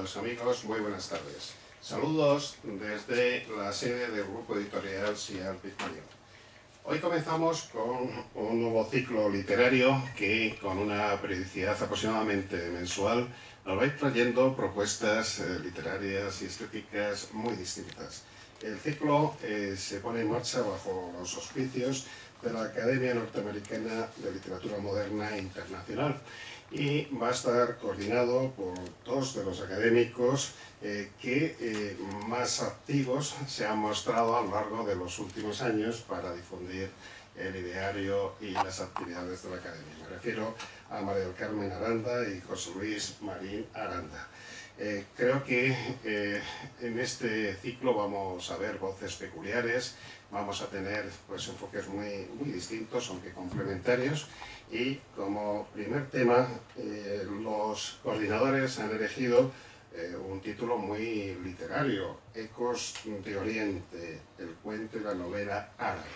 Queridos amigos, muy buenas tardes. Saludos desde la sede del grupo editorial Sial Pigmalión. Hoy comenzamos con un nuevo ciclo literario que, con una periodicidad aproximadamente mensual, nos va a ir trayendo propuestas literarias y estéticas muy distintas. El ciclo se pone en marcha bajo los auspicios de la Academia Norteamericana de Literatura Moderna e Internacional y va a estar coordinado por dos de los académicos que más activos se han mostrado a lo largo de los últimos años para difundir el ideario y las actividades de la Academia. Me refiero a María del Carmen Aranda y José Luis Marín Aranda. Creo que en este ciclo vamos a ver voces peculiares, vamos a tener pues, enfoques muy distintos, aunque complementarios, y como primer tema los coordinadores han elegido un título muy literario, Ecos de Oriente, el cuento y la novela árabe.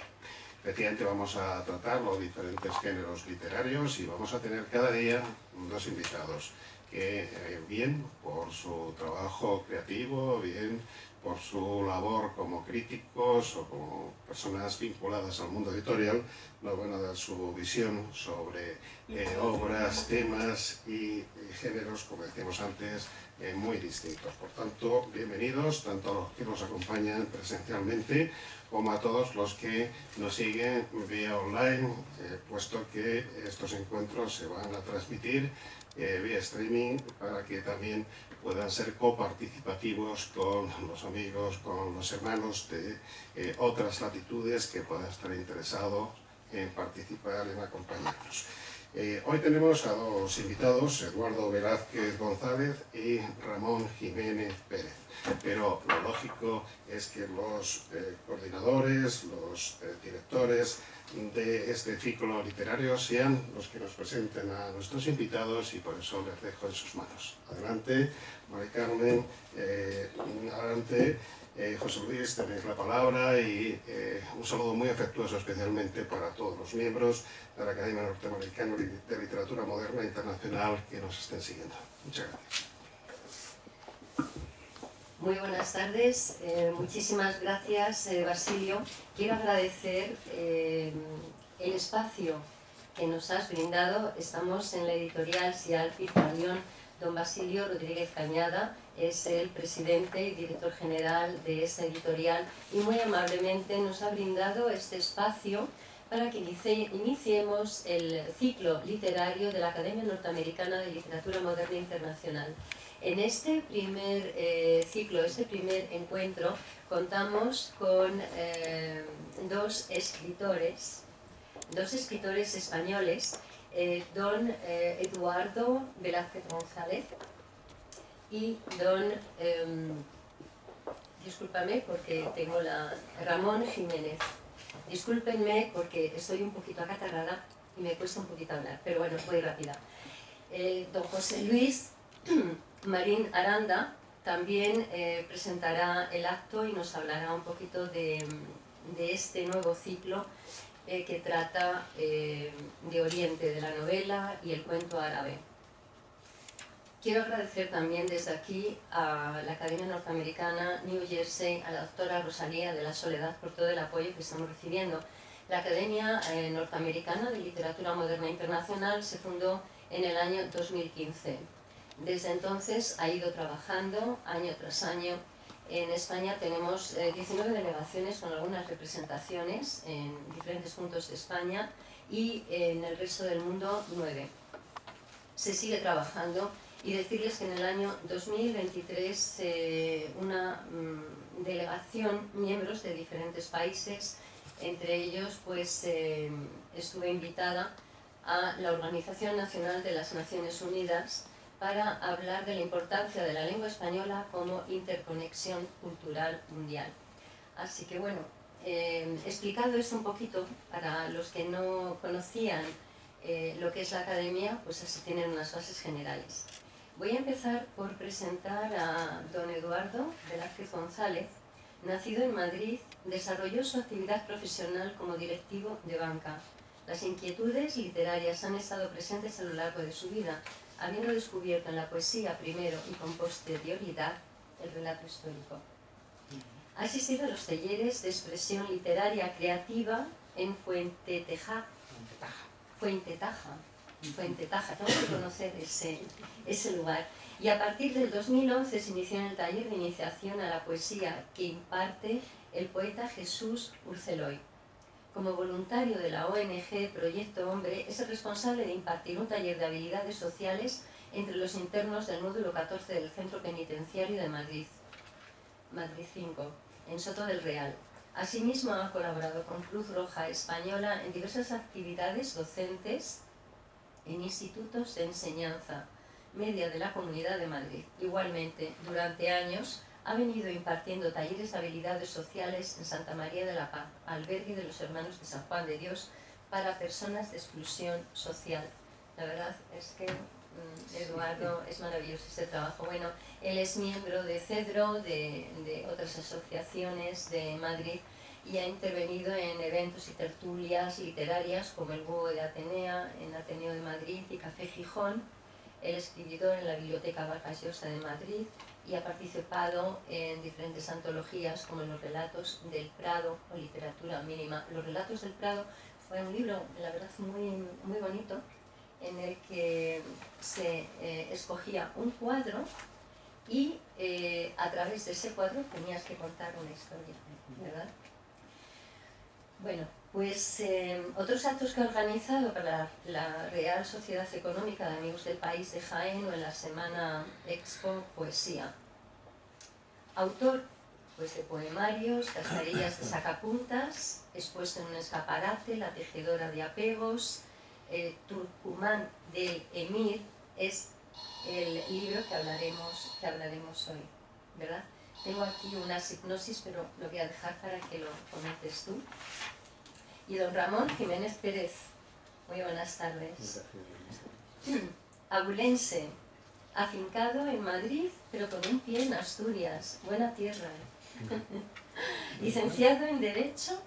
Efectivamente vamos a tratar los diferentes géneros literarios y vamos a tener cada día dos invitados que bien por su trabajo creativo, bien por su labor como críticos o como personas vinculadas al mundo editorial, nos van a dar su visión sobre obras, temas y géneros, como decíamos antes, muy distintos. Por tanto, bienvenidos tanto a los que nos acompañan presencialmente como a todos los que nos siguen vía online, puesto que estos encuentros se van a transmitir vía streaming para que también puedan ser coparticipativos con los amigos, con los hermanos de otras latitudes que puedan estar interesados en participar, en acompañarnos. Hoy tenemos a dos invitados, Eduardo Velázquez González y Ramón Jiménez Pérez. Pero lo lógico es que los coordinadores, los directores de este ciclo literario sean los que nos presenten a nuestros invitados y por eso les dejo en sus manos. Adelante, María Carmen, adelante. José Luis, tenéis la palabra y un saludo muy afectuoso especialmente para todos los miembros de la Academia Norteamericana de Literatura Moderna e Internacional que nos estén siguiendo. Muchas gracias. Muy buenas tardes, muchísimas gracias Basilio. Quiero agradecer el espacio que nos has brindado. Estamos en la editorial Sial Pigmalión. Don Basilio Rodríguez Cañada es el presidente y director general de esta editorial y muy amablemente nos ha brindado este espacio para que iniciemos el ciclo literario de la Academia Norteamericana de Literatura Moderna Internacional. En este primer ciclo, este primer encuentro, contamos con dos escritores españoles, don Eduardo Velázquez González y don, discúlpame porque tengo Ramón Jiménez. Discúlpenme porque estoy un poquito acatarrada y me cuesta un poquito hablar, pero bueno, voy rápida. Don José Luis Marín Aranda también presentará el acto y nos hablará un poquito de este nuevo ciclo que trata de Oriente, de la novela y el cuento árabe. Quiero agradecer también desde aquí a la Academia Norteamericana New Jersey, a la doctora Rosalía de la Soledad por todo el apoyo que estamos recibiendo. La Academia Norteamericana de Literatura Moderna Internacional se fundó en el año 2015. Desde entonces ha ido trabajando año tras año. En España tenemos 19 delegaciones con algunas representaciones en diferentes puntos de España y en el resto del mundo 9. Se sigue trabajando y decirles que en el año 2023 una delegación, miembros de diferentes países, entre ellos pues estuve invitada a la Organización Nacional de las Naciones Unidas para hablar de la importancia de la lengua española como interconexión cultural mundial. Así que bueno, explicado esto un poquito, para los que no conocían lo que es la academia, pues así tienen unas bases generales. Voy a empezar por presentar a don Eduardo Velázquez González. Nacido en Madrid, desarrolló su actividad profesional como directivo de banca. Las inquietudes literarias han estado presentes a lo largo de su vida. habiendo descubierto en la poesía primero y con posterioridad el relato histórico. Ha asistido a los talleres de expresión literaria creativa en Fuentetaja, tengo que conocer ese lugar. Y a partir del 2011 se inició en el taller de iniciación a la poesía que imparte el poeta Jesús Urceloy. Como voluntario de la ONG Proyecto Hombre, es el responsable de impartir un taller de habilidades sociales entre los internos del módulo 14 del Centro Penitenciario de Madrid, Madrid 5, en Soto del Real. Asimismo, ha colaborado con Cruz Roja Española en diversas actividades docentes en institutos de enseñanza media de la Comunidad de Madrid. Igualmente, durante años, ha venido impartiendo talleres de habilidades sociales en Santa María de la Paz, albergue de los Hermanos de San Juan de Dios, para personas de exclusión social. La verdad es que Eduardo, es maravilloso este trabajo. Bueno, él es miembro de CEDRO, de otras asociaciones de Madrid, y ha intervenido en eventos y tertulias literarias como el Búho de Atenea, en Ateneo de Madrid y Café Gijón, el escribidor en la Biblioteca Vargas Llosa de Madrid, y ha participado en diferentes antologías como Los Relatos del Prado o Literatura Mínima. Los Relatos del Prado fue un libro, la verdad, muy bonito, en el que se escogía un cuadro y a través de ese cuadro tenías que contar una historia, ¿verdad? Bueno, pues otros actos que ha organizado para la Real Sociedad Económica de Amigos del País de Jaén o en la Semana Expo Poesía. Autor pues, de poemarios, Castarillas de Sacapuntas, expuesto en un escaparate, La Tejedora de Apegos, Turcumán del Emir, es el libro que hablaremos hoy, ¿verdad? Tengo aquí una hipnosis, pero lo voy a dejar para que lo comentes tú. Y don Ramón Jiménez Pérez, muy buenas tardes. Abulense, afincado en Madrid, pero con un pie en Asturias, buena tierra. Licenciado en Derecho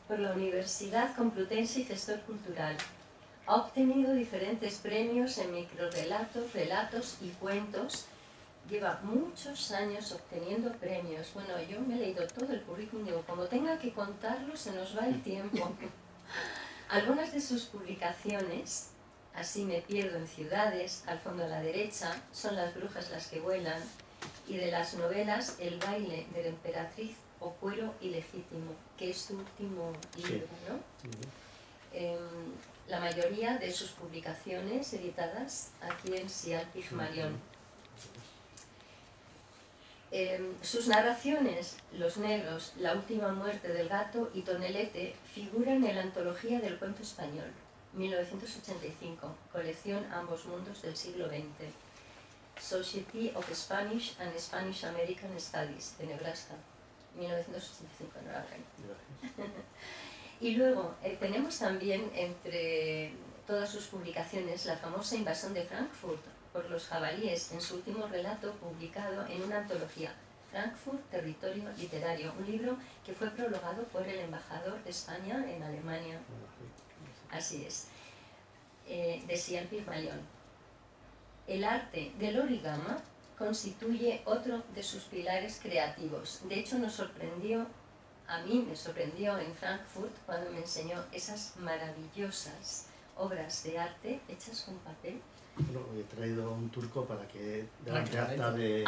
por la Universidad Complutense y gestor cultural. Ha obtenido diferentes premios en microrelatos, relatos y cuentos. Lleva muchos años obteniendo premios. Bueno, yo me he leído todo el currículum, digo, como tenga que contarlo, se nos va el tiempo. Algunas de sus publicaciones, Así me pierdo en ciudades, al fondo a la derecha, Son las brujas las que vuelan, y de las novelas El baile de la emperatriz o Cuero ilegítimo, que es tu último libro, ¿no? La mayoría de sus publicaciones editadas aquí en Sial Pigmalión. Sus narraciones, Los negros, La última muerte del gato y Tonelete, figuran en la Antología del Cuento Español, 1985, colección Ambos Mundos del siglo XX. Society of Spanish and Spanish American Studies, de Nebraska, 1985, enhorabuena. Y luego tenemos también entre todas sus publicaciones la famosa Invasión de Frankfurt por los jabalíes, en su último relato publicado en una antología, Frankfurt, Territorio Literario, un libro que fue prologado por el embajador de España en Alemania. Así es, de Sial Pigmalión. El arte del origami constituye otro de sus pilares creativos. De hecho, a mí me sorprendió en Frankfurt cuando me enseñó esas maravillosas obras de arte hechas con papel. Bueno, he traído un turco para que delante acta de...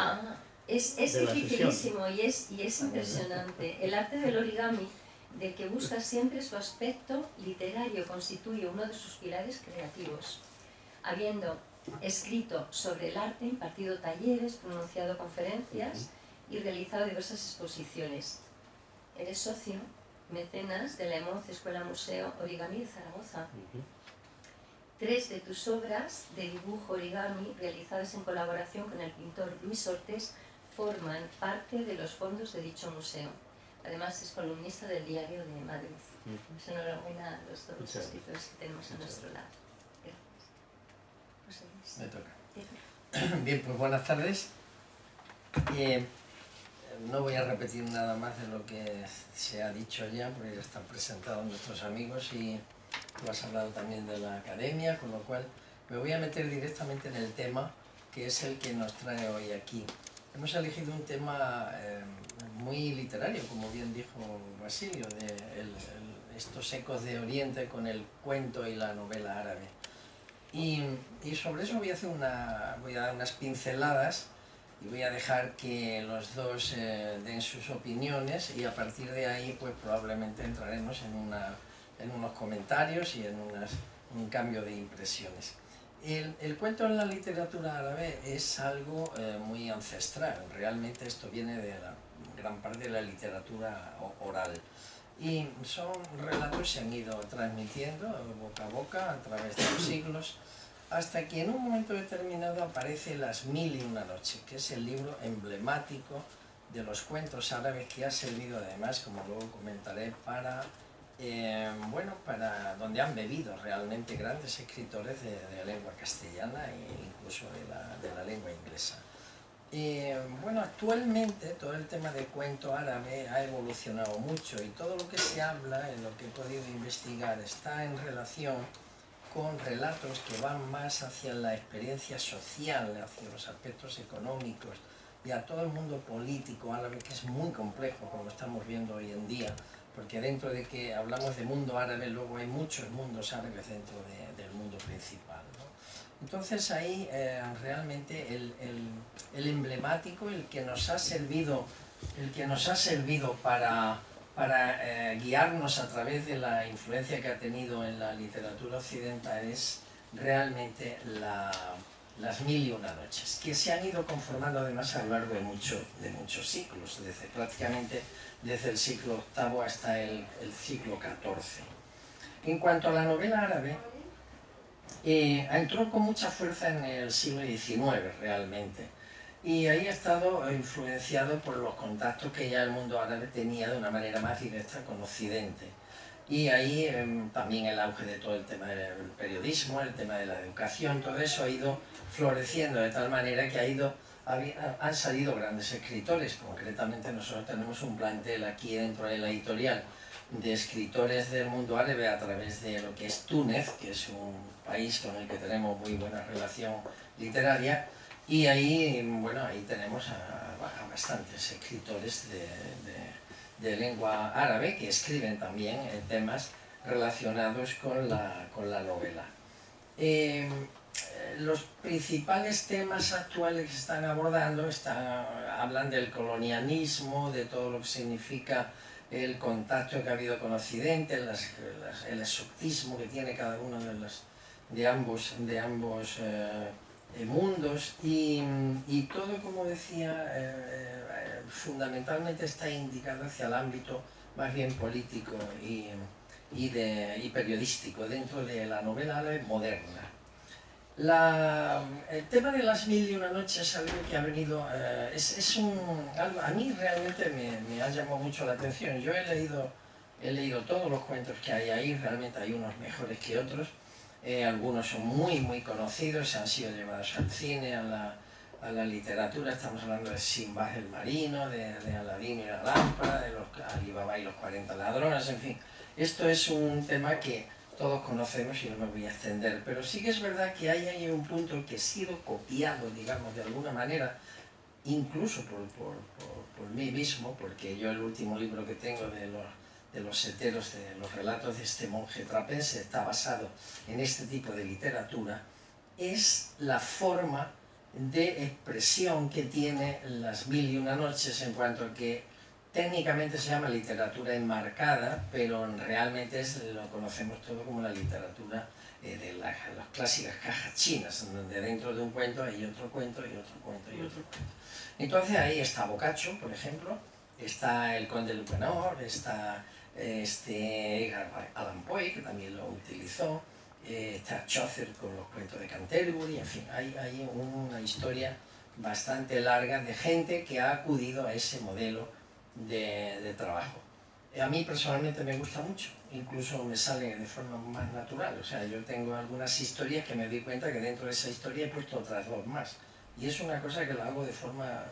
Es dificilísimo y es impresionante. El arte del origami, del que busca siempre su aspecto literario, constituye uno de sus pilares creativos. Habiendo escrito sobre el arte, impartido talleres, pronunciado conferencias y realizado diversas exposiciones. Eres socio, mecenas de la EMOZ Escuela Museo Origami de Zaragoza. 3 de tus obras de dibujo origami, realizadas en colaboración con el pintor Luis Ortés, forman parte de los fondos de dicho museo. Además, es columnista del Diario de Madrid. Pues enhorabuena a los dos escritores que tenemos a nuestro lado. Gracias. Me toca. Bien, pues buenas tardes. No voy a repetir nada más de lo que se ha dicho ya, porque ya están presentados nuestros amigos y tú has hablado también de la academia, con lo cual me voy a meter directamente en el tema que es el que nos trae hoy aquí. Hemos elegido un tema muy literario, como bien dijo Basilio, de estos ecos de Oriente con el cuento y la novela árabe. Y sobre eso voy a dar unas pinceladas y voy a dejar que los dos den sus opiniones, y a partir de ahí pues probablemente entraremos en unos comentarios y en un cambio de impresiones. El cuento en la literatura árabe es algo muy ancestral. Realmente esto viene de la gran parte de la literatura oral. Y son relatos que se han ido transmitiendo boca a boca a través de los siglos, hasta que en un momento determinado aparece Las Mil y una Noches, que es el libro emblemático de los cuentos árabes, que ha servido además, como luego comentaré, para donde han bebido realmente grandes escritores de lengua castellana e incluso de la lengua inglesa. Actualmente todo el tema de cuento árabe ha evolucionado mucho, y todo lo que se habla, en lo que he podido investigar, está en relación con relatos que van más hacia la experiencia social, hacia los aspectos económicos y a todo el mundo político árabe, que es muy complejo, como estamos viendo hoy en día, porque dentro de que hablamos de mundo árabe, luego hay muchos mundos árabes dentro del mundo principal, ¿no? Entonces ahí realmente el emblemático, el que nos ha servido para guiarnos a través de la influencia que ha tenido en la literatura occidental, es realmente Las Mil y una Noches, que se han ido conformando además a lo largo de muchos siglos, prácticamente desde el siglo VIII hasta el siglo XIV. En cuanto a la novela árabe, entró con mucha fuerza en el siglo XIX realmente, y ahí ha estado influenciado por los contactos que ya el mundo árabe tenía de una manera más directa con Occidente. Y ahí también el auge de todo el tema del periodismo, el tema de la educación, todo eso ha ido floreciendo de tal manera que han salido grandes escritores. Concretamente nosotros tenemos un plantel aquí dentro de la editorial de escritores del mundo árabe a través de lo que es Túnez, que es un país con el que tenemos muy buena relación literaria, y ahí, ahí tenemos a bastantes escritores de lengua árabe que escriben también temas relacionados con la novela. Los principales temas actuales que se están abordando hablan del colonialismo, de todo lo que significa el contacto que ha habido con Occidente, el exotismo que tiene cada uno de ambos mundos, y todo, como decía, fundamentalmente está indicado hacia el ámbito más bien político y periodístico dentro de la novela árabe moderna. El tema de Las Mil y una Noches es algo que ha venido, a mí realmente me ha llamado mucho la atención. Yo he leído todos los cuentos que hay ahí, realmente hay unos mejores que otros. Algunos son muy conocidos, han sido llevados al cine, a la literatura. Estamos hablando de Sinbad el marino, de Aladín y la lámpara, de Ali Baba y los 40 ladrones, en fin. Esto es un tema que todos conocemos y no me voy a extender, pero sí que es verdad que hay un punto que ha sido copiado, digamos, de alguna manera, incluso por mí mismo, porque yo el último libro que tengo de los seteros, de los relatos de este monje trapense, está basado en este tipo de literatura, es la forma de expresión que tiene Las Mil y una Noches, en cuanto a que técnicamente se llama literatura enmarcada, pero realmente lo conocemos todo como la literatura de las clásicas cajas chinas, donde dentro de un cuento hay otro cuento y otro cuento y otro cuento. Entonces ahí está Boccaccio, por ejemplo, está el Conde Lucanor, está Edgar Allan Poe, que también lo utilizó, está Chaucer con los cuentos de Canterbury, en fin, hay una historia bastante larga de gente que ha acudido a ese modelo de trabajo. A mí personalmente me gusta mucho, incluso me sale de forma más natural. O sea, yo tengo algunas historias que me doy cuenta que dentro de esa historia he puesto otras dos más. Y es una cosa que lo hago de forma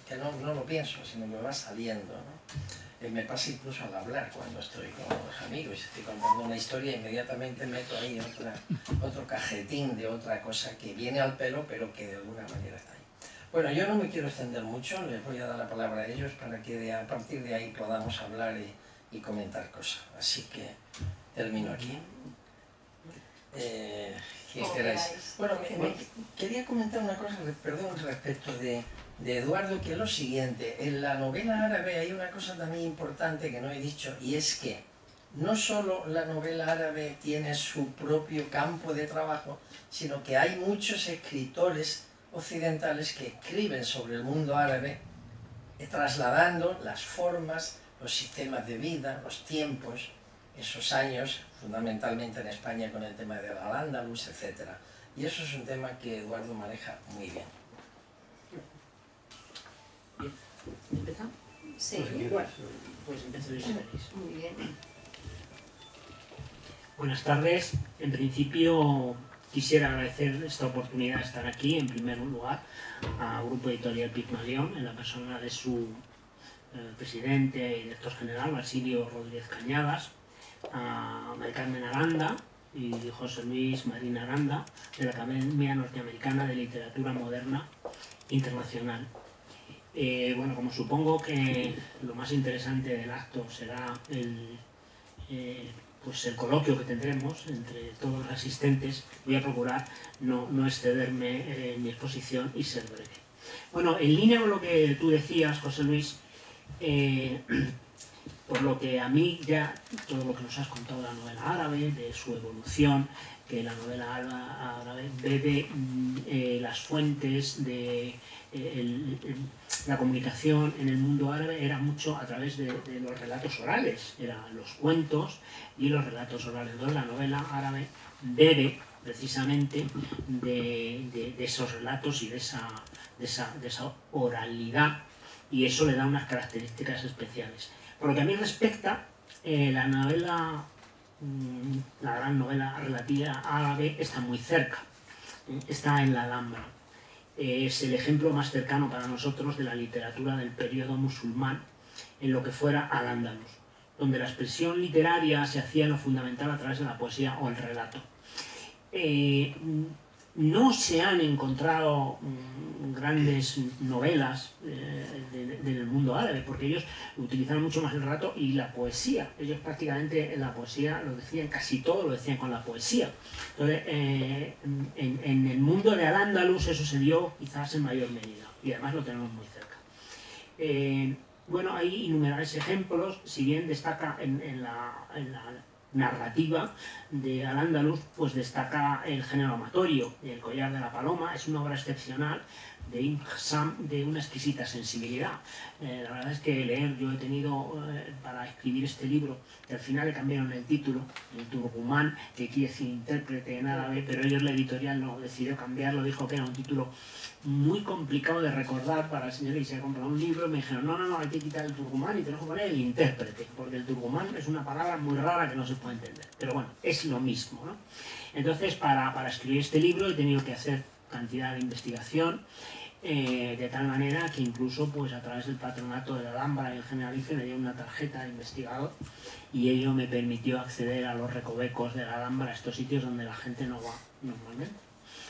que no lo pienso, sino que me va saliendo, ¿no? Me pasa incluso al hablar cuando estoy con los amigos, estoy contando una historia, inmediatamente meto ahí otro cajetín de otra cosa que viene al pelo, pero que de alguna manera está ahí. Bueno, yo no me quiero extender mucho, les voy a dar la palabra a ellos para que a partir de ahí podamos hablar y comentar cosas. Así que termino aquí. ¿Quién queráis? Bueno, quería comentar una cosa, perdón, respecto de Eduardo, que es lo siguiente. En la novela árabe hay una cosa también importante que no he dicho, y es que no solo la novela árabe tiene su propio campo de trabajo, sino que hay muchos escritores occidentales que escriben sobre el mundo árabe, trasladando las formas, los sistemas de vida, los tiempos, esos años, fundamentalmente en España con el tema del Al-Ándalus, etc. Y eso es un tema que Eduardo maneja muy bien. ¿Empezamos? Sí. Pues empiezo yo si queréis. Muy bien. Buenas tardes. En principio quisiera agradecer esta oportunidad de estar aquí, en primer lugar, a Grupo Editorial Pigmalión, en la persona de su presidente y director general, Basilio Rodríguez Cañadas, a Mari Carmen Aranda y José Luis Marín Aranda, de la Academia Norteamericana de Literatura Moderna Internacional. Bueno, como supongo que lo más interesante del acto será pues el coloquio que tendremos entre todos los asistentes, voy a procurar no excederme en mi exposición y ser breve. Bueno, en línea con lo que tú decías, José Luis, por lo que a mí ya, todo lo que nos has contado de la novela árabe, de su evolución, que la novela árabe bebe las fuentes de la comunicación en el mundo árabe era mucho a través de los relatos orales, eran los cuentos y los relatos orales. Entonces la novela árabe bebe precisamente de esos relatos y de esa oralidad, y eso le da unas características especiales. Por lo que a mí respecta, la novela, la gran novela relativa árabe está muy cerca, está en la Alhambra. Es el ejemplo más cercano para nosotros de la literatura del periodo musulmán en lo que fuera Al-Ándalus, donde la expresión literaria se hacía en lo fundamental a través de la poesía o el relato. No se han encontrado grandes novelas del mundo árabe, porque ellos utilizaron mucho más el relato y la poesía. Ellos prácticamente la poesía lo decían, casi todo lo decían con la poesía. Entonces, en el mundo de Al-Ándalus eso se dio quizás en mayor medida, y además lo tenemos muy cerca. Bueno, hay innumerables ejemplos, si bien destaca en la narrativa de Al-Ándalus, pues destaca el género amatorio. El collar de la paloma es una obra excepcional de Ibn Hisham, de una exquisita sensibilidad. La verdad es que yo he tenido para escribir este libro, que al final le cambiaron el título, el Turgumán, que quiere decir intérprete en árabe, pero ellos, la editorial, no decidió cambiarlo, dijo que era un título muy complicado de recordar para el señor, y se ha comprado un libro y me dijeron, no, hay que quitar el turgumán y tenemos que poner el intérprete, porque el turgumán es una palabra muy rara que no se puede entender, pero bueno, es lo mismo, ¿no? Entonces, para escribir este libro he tenido que hacer cantidad de investigación, de tal manera que incluso pues a través del patronato de la Alhambra y el Generalife me dio una tarjeta de investigador, y ello me permitió acceder a los recovecos de la Alhambra, a estos sitios donde la gente no va normalmente.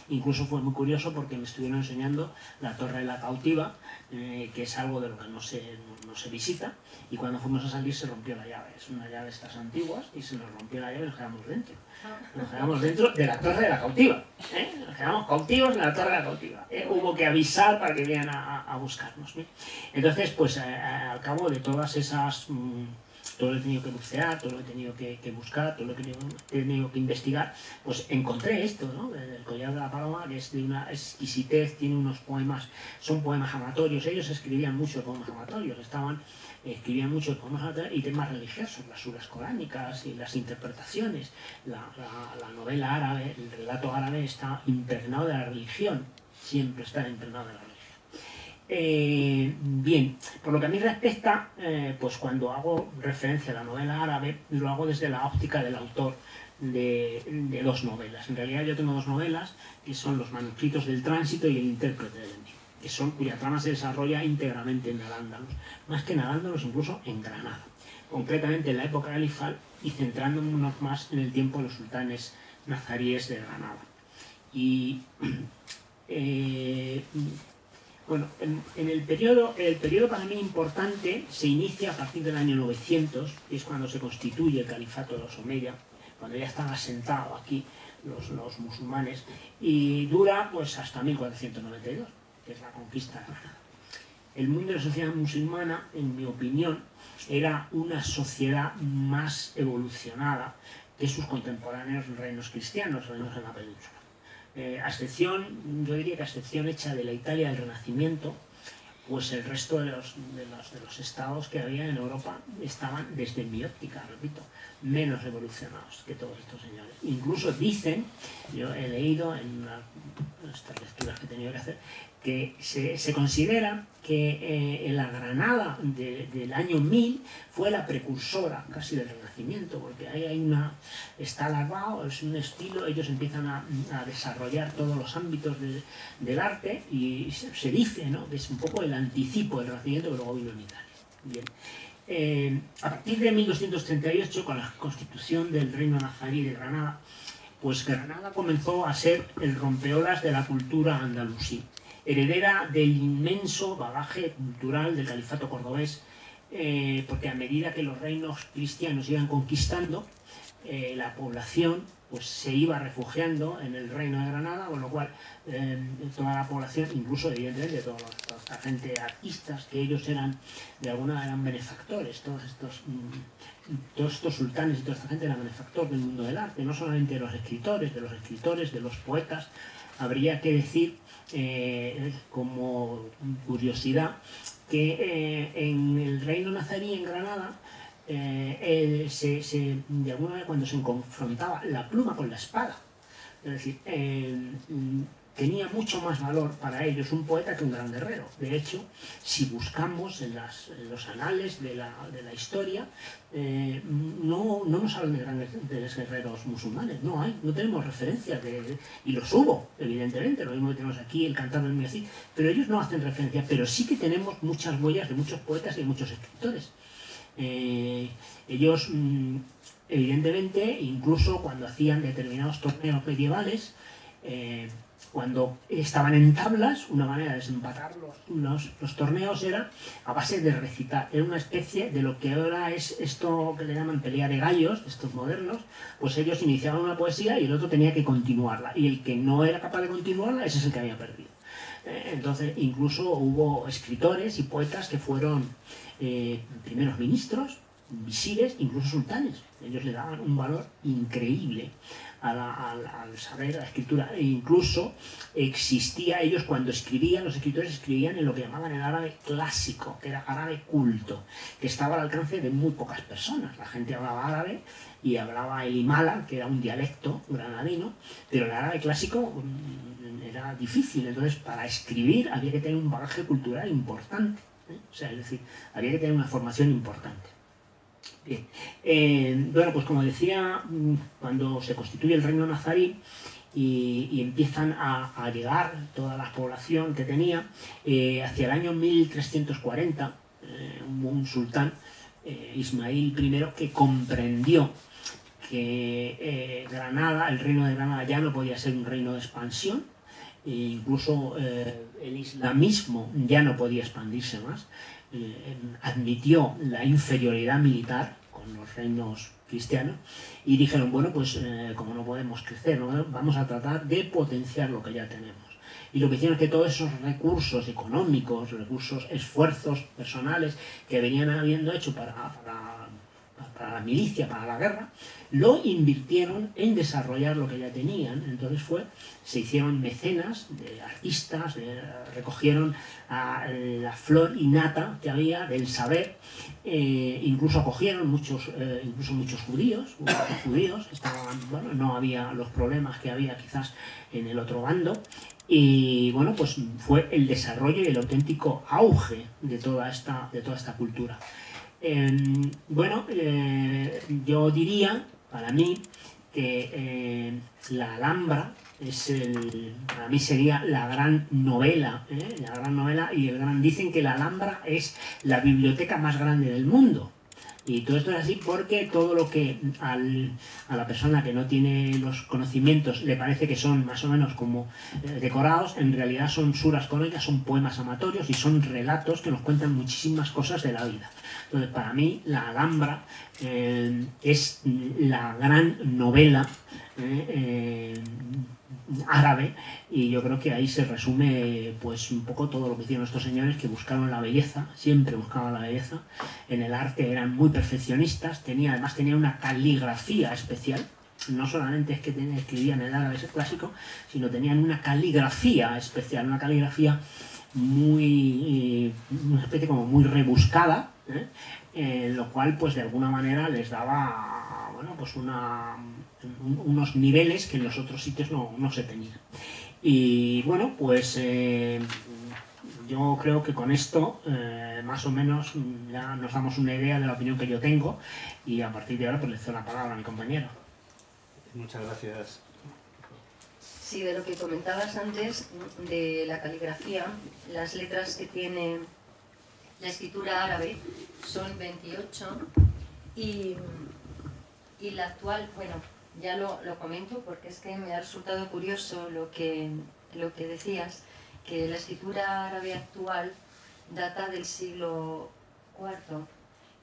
Incluso fue muy curioso porque me estuvieron enseñando la Torre de la Cautiva, que es algo de lo que no se visita, y cuando fuimos a salir se rompió la llave. Es una llave de estas antiguas y se nos rompió la llave y nos quedamos dentro. Nos quedamos dentro de la Torre de la Cautiva. Nos quedamos cautivos en la Torre de la Cautiva. Hubo que avisar para que vinieran a buscarnos. Entonces, pues al cabo de todas esas... todo lo he tenido que bucear, todo lo he tenido que buscar, todo lo he tenido que investigar, pues encontré esto, ¿no? El collar de la paloma, que es de una exquisitez, tiene unos poemas, son poemas amatorios. Ellos escribían mucho poemas amatorios, escribían mucho poemas amatorios y temas religiosos, las suras coránicas y las interpretaciones. La novela árabe, el relato árabe está impregnado de la religión, siempre está impregnado de la religión. Bien, por lo que a mí respecta, pues cuando hago referencia a la novela árabe, lo hago desde la óptica del autor de dos novelas. En realidad yo tengo dos novelas, que son Los manuscritos del tránsito y El intérprete del enigma. cuya trama se desarrolla íntegramente en Al-Ándalus, más que en Al-Ándalus, incluso en Granada, concretamente en la época califal y centrándonos más en el tiempo de los sultanes nazaríes de Granada. Y bueno, en el periodo para mí importante se inicia a partir del año 900, que es cuando se constituye el califato de los Omeya, cuando ya están asentados aquí los musulmanes, y dura pues hasta 1492, que es la conquista de Granada. El mundo de la sociedad musulmana, en mi opinión, era una sociedad más evolucionada que sus contemporáneos reinos cristianos, reinos en la península. Yo diría que a excepción hecha de la Italia del Renacimiento, pues el resto de los estados que había en Europa estaban, desde mi óptica, repito, menos evolucionados que todos estos señores. Incluso dicen, yo he leído en estas lecturas que he tenido que hacer, que se considera que la Granada del año 1000 fue la precursora casi del Renacimiento, porque ahí está alargado, es un estilo, ellos empiezan a desarrollar todos los ámbitos del arte y se dice, ¿no?, que es un poco el anticipo del Renacimiento que luego vino en Italia. Bien. A partir de 1238, con la constitución del Reino Nazarí de Granada, pues Granada comenzó a ser el rompeolas de la cultura andalusí, heredera del inmenso bagaje cultural del califato cordobés, porque a medida que los reinos cristianos iban conquistando, la población pues se iba refugiando en el reino de Granada, con lo cual toda la población, incluso evidentemente toda la gente artistas, que ellos eran de alguna manera benefactores, todos estos sultanes y toda esta gente eran benefactores del mundo del arte, no solamente de los escritores, de los poetas. Habría que decir, como curiosidad, que en el reino nazarí en Granada, de alguna manera, cuando se confrontaba la pluma con la espada, es decir, tenía mucho más valor para ellos un poeta que un gran guerrero. De hecho, si buscamos en los anales de la historia, no nos hablan de los guerreros musulmanes, no tenemos referencias y los hubo, evidentemente, lo mismo que tenemos aquí, el Cantar del Miocid, pero ellos no hacen referencia, pero sí que tenemos muchas huellas de muchos poetas y de muchos escritores. Ellos, evidentemente, incluso cuando hacían determinados torneos medievales, cuando estaban en tablas, una manera de desempatar los torneos era a base de recitar. Era una especie de lo que ahora es esto que le llaman pelea de gallos, estos modernos, pues ellos iniciaban una poesía y el otro tenía que continuarla. Y el que no era capaz de continuarla, ese es el que había perdido. Entonces, incluso hubo escritores y poetas que fueron primeros ministros, visires, incluso sultanes. Ellos le daban un valor increíble al saber, a la escritura. E incluso existía, ellos cuando escribían, los escritores escribían en lo que llamaban el árabe clásico, que era árabe culto, que estaba al alcance de muy pocas personas. La gente hablaba árabe y hablaba el imala, que era un dialecto granadino, pero el árabe clásico era difícil. Entonces, para escribir había que tener un bagaje cultural importante. O sea, es decir, había que tener una formación importante. Bien. Bueno, pues como decía, cuando se constituye el reino nazarí y empiezan a llegar toda la población que tenía, hacia el año 1340, hubo un sultán, Ismail I, que comprendió que Granada, el reino de Granada, ya no podía ser un reino de expansión, e incluso el islamismo ya no podía expandirse más. Admitió la inferioridad militar con los reinos cristianos y dijeron, bueno, pues como no podemos crecer, ¿no?, vamos a tratar de potenciar lo que ya tenemos. Y lo que hicieron es que todos esos recursos económicos, esfuerzos personales que venían habiendo hecho para la milicia, para la guerra, lo invirtieron en desarrollar lo que ya tenían. Entonces se hicieron mecenas de artistas, recogieron la flor innata que había del saber, incluso acogieron incluso muchos judíos, bueno, no había los problemas que había quizás en el otro bando. Y bueno, pues fue el desarrollo y el auténtico auge de toda esta cultura. Bueno, yo diría, para mí, que la Alhambra para mí sería la gran novela, la gran novela y dicen que la Alhambra es la biblioteca más grande del mundo. Y todo esto es así porque todo lo que a la persona que no tiene los conocimientos le parece que son más o menos como decorados, en realidad son suras cónicas, son poemas amatorios y son relatos que nos cuentan muchísimas cosas de la vida. Entonces, para mí, la Alhambra es la gran novela árabe, y yo creo que ahí se resume pues un poco todo lo que hicieron estos señores, que buscaron la belleza, siempre buscaban la belleza. En el arte eran muy perfeccionistas, además tenían una caligrafía especial. No solamente es que escribían el árabe clásico, sino tenían una caligrafía especial, una caligrafía una especie como muy rebuscada, lo cual pues de alguna manera les daba, bueno, pues unos niveles que en los otros sitios no se tenían. Y bueno, pues yo creo que con esto más o menos ya nos damos una idea de la opinión que yo tengo, y a partir de ahora pues le cedo la palabra a mi compañero. Muchas gracias. Sí, de lo que comentabas antes, de la caligrafía, las letras que tiene la escritura árabe son 28 y la actual, bueno, ya lo comento porque es que me ha resultado curioso lo que decías, que la escritura árabe actual data del siglo IV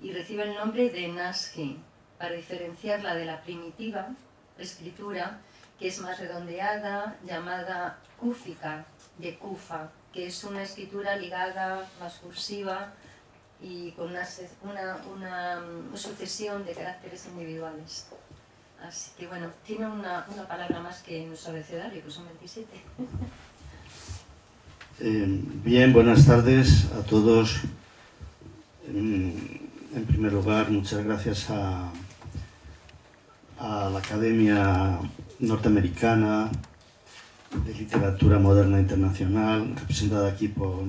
y recibe el nombre de Naskhi, para diferenciarla de la primitiva escritura, que es más redondeada, llamada cúfica, de Kufa, que es una escritura ligada, más cursiva y con una sucesión de caracteres individuales. Así que bueno, tiene una palabra más que en nuestro abecedario, que son 27. Bien, buenas tardes a todos. En primer lugar, muchas gracias a la Academia Norteamericana de Literatura Moderna Internacional, representada aquí por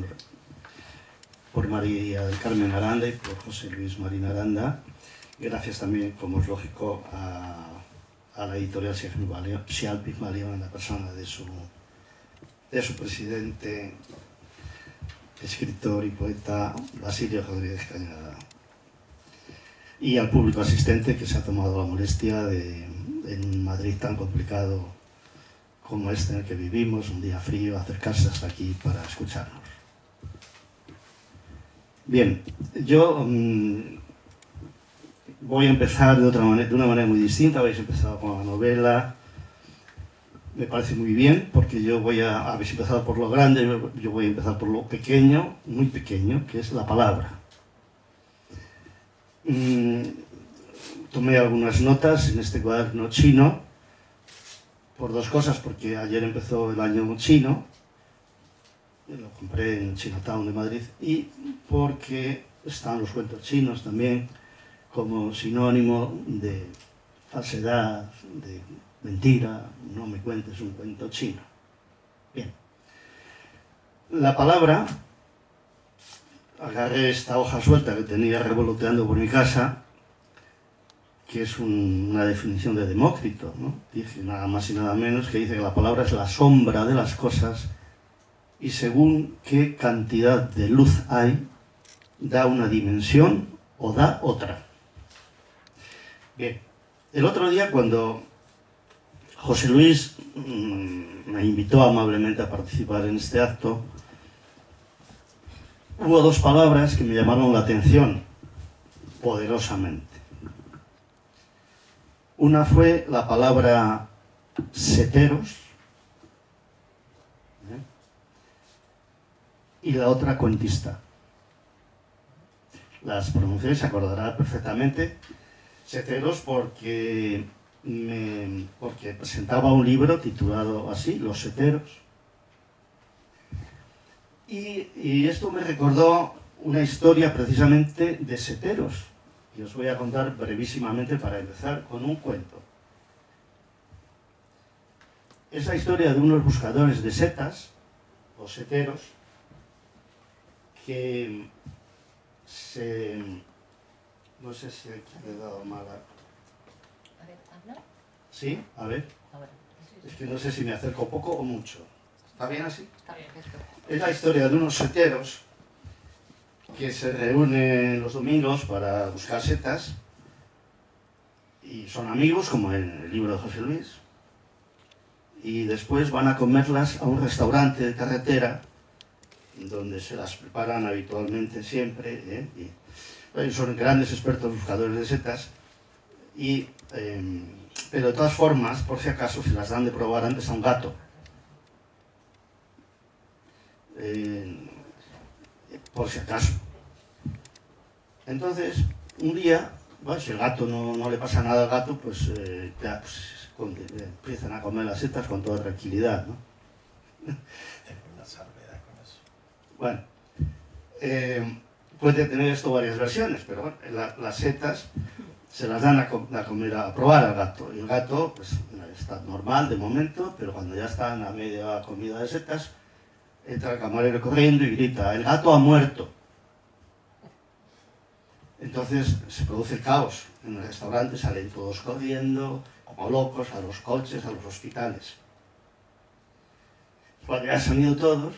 María del Carmen Aranda y por José Luis Marín Aranda. Gracias también, como es lógico, a la editorial Sial Pigmalión, en la persona de su presidente, escritor y poeta Basilio Rodríguez Cañada, y al público asistente que se ha tomado la molestia en un Madrid tan complicado como este en el que vivimos, un día frío, acercarse hasta aquí para escucharnos. Bien, yo voy a empezar de una manera muy distinta. Habéis empezado con la novela, me parece muy bien, porque habéis empezado por lo grande, yo voy a empezar por lo pequeño, muy pequeño, que es la palabra. Tomé algunas notas en este cuaderno chino, por dos cosas, porque ayer empezó el año chino, lo compré en Chinatown de Madrid, y porque están los cuentos chinos también como sinónimo de falsedad, de mentira. No me cuentes un cuento chino. Bien. La palabra, agarré esta hoja suelta que tenía revoloteando por mi casa, que es una definición de Demócrito, ¿no? Dice nada más y nada menos que dice que la palabra es la sombra de las cosas, y según qué cantidad de luz hay, da una dimensión o da otra. Bien, el otro día cuando José Luis me invitó amablemente a participar en este acto, hubo dos palabras que me llamaron la atención poderosamente. Una fue la palabra seteros, y la otra cuentista. Las pronuncié, se acordará perfectamente. Seteros porque presentaba un libro titulado así, Los seteros. Y esto me recordó una historia precisamente de seteros, que os voy a contar brevísimamente para empezar con un cuento. Es la historia de unos buscadores de setas, o seteros, que no sé si le he dado mal. A ver, ¿habla? Sí, a ver. Ahora. Es que no sé si me acerco poco o mucho. ¿Está bien así? Está perfecto. Es la historia de unos seteros que se reúnen los domingos para buscar setas y son amigos, como en el libro de José Luis, y después van a comerlas a un restaurante de carretera donde se las preparan habitualmente siempre, y son grandes expertos buscadores de setas, pero de todas formas, por si acaso, se las dan de probar antes a un gato. Por si acaso. Entonces, un día, bueno, si el gato no le pasa nada al gato, pues ya empiezan a comer las setas con toda tranquilidad, ¿no? Tengo una salvedad con eso. Bueno, puede tener esto varias versiones, pero bueno, las setas se las dan a probar al gato. Y el gato, pues, está normal de momento, pero cuando ya está en la media comida de setas, entra el camarero corriendo y grita: ¡el gato ha muerto! Entonces se produce el caos. En el restaurante salen todos corriendo, como locos, a los coches, a los hospitales. Cuando ya han salido todos,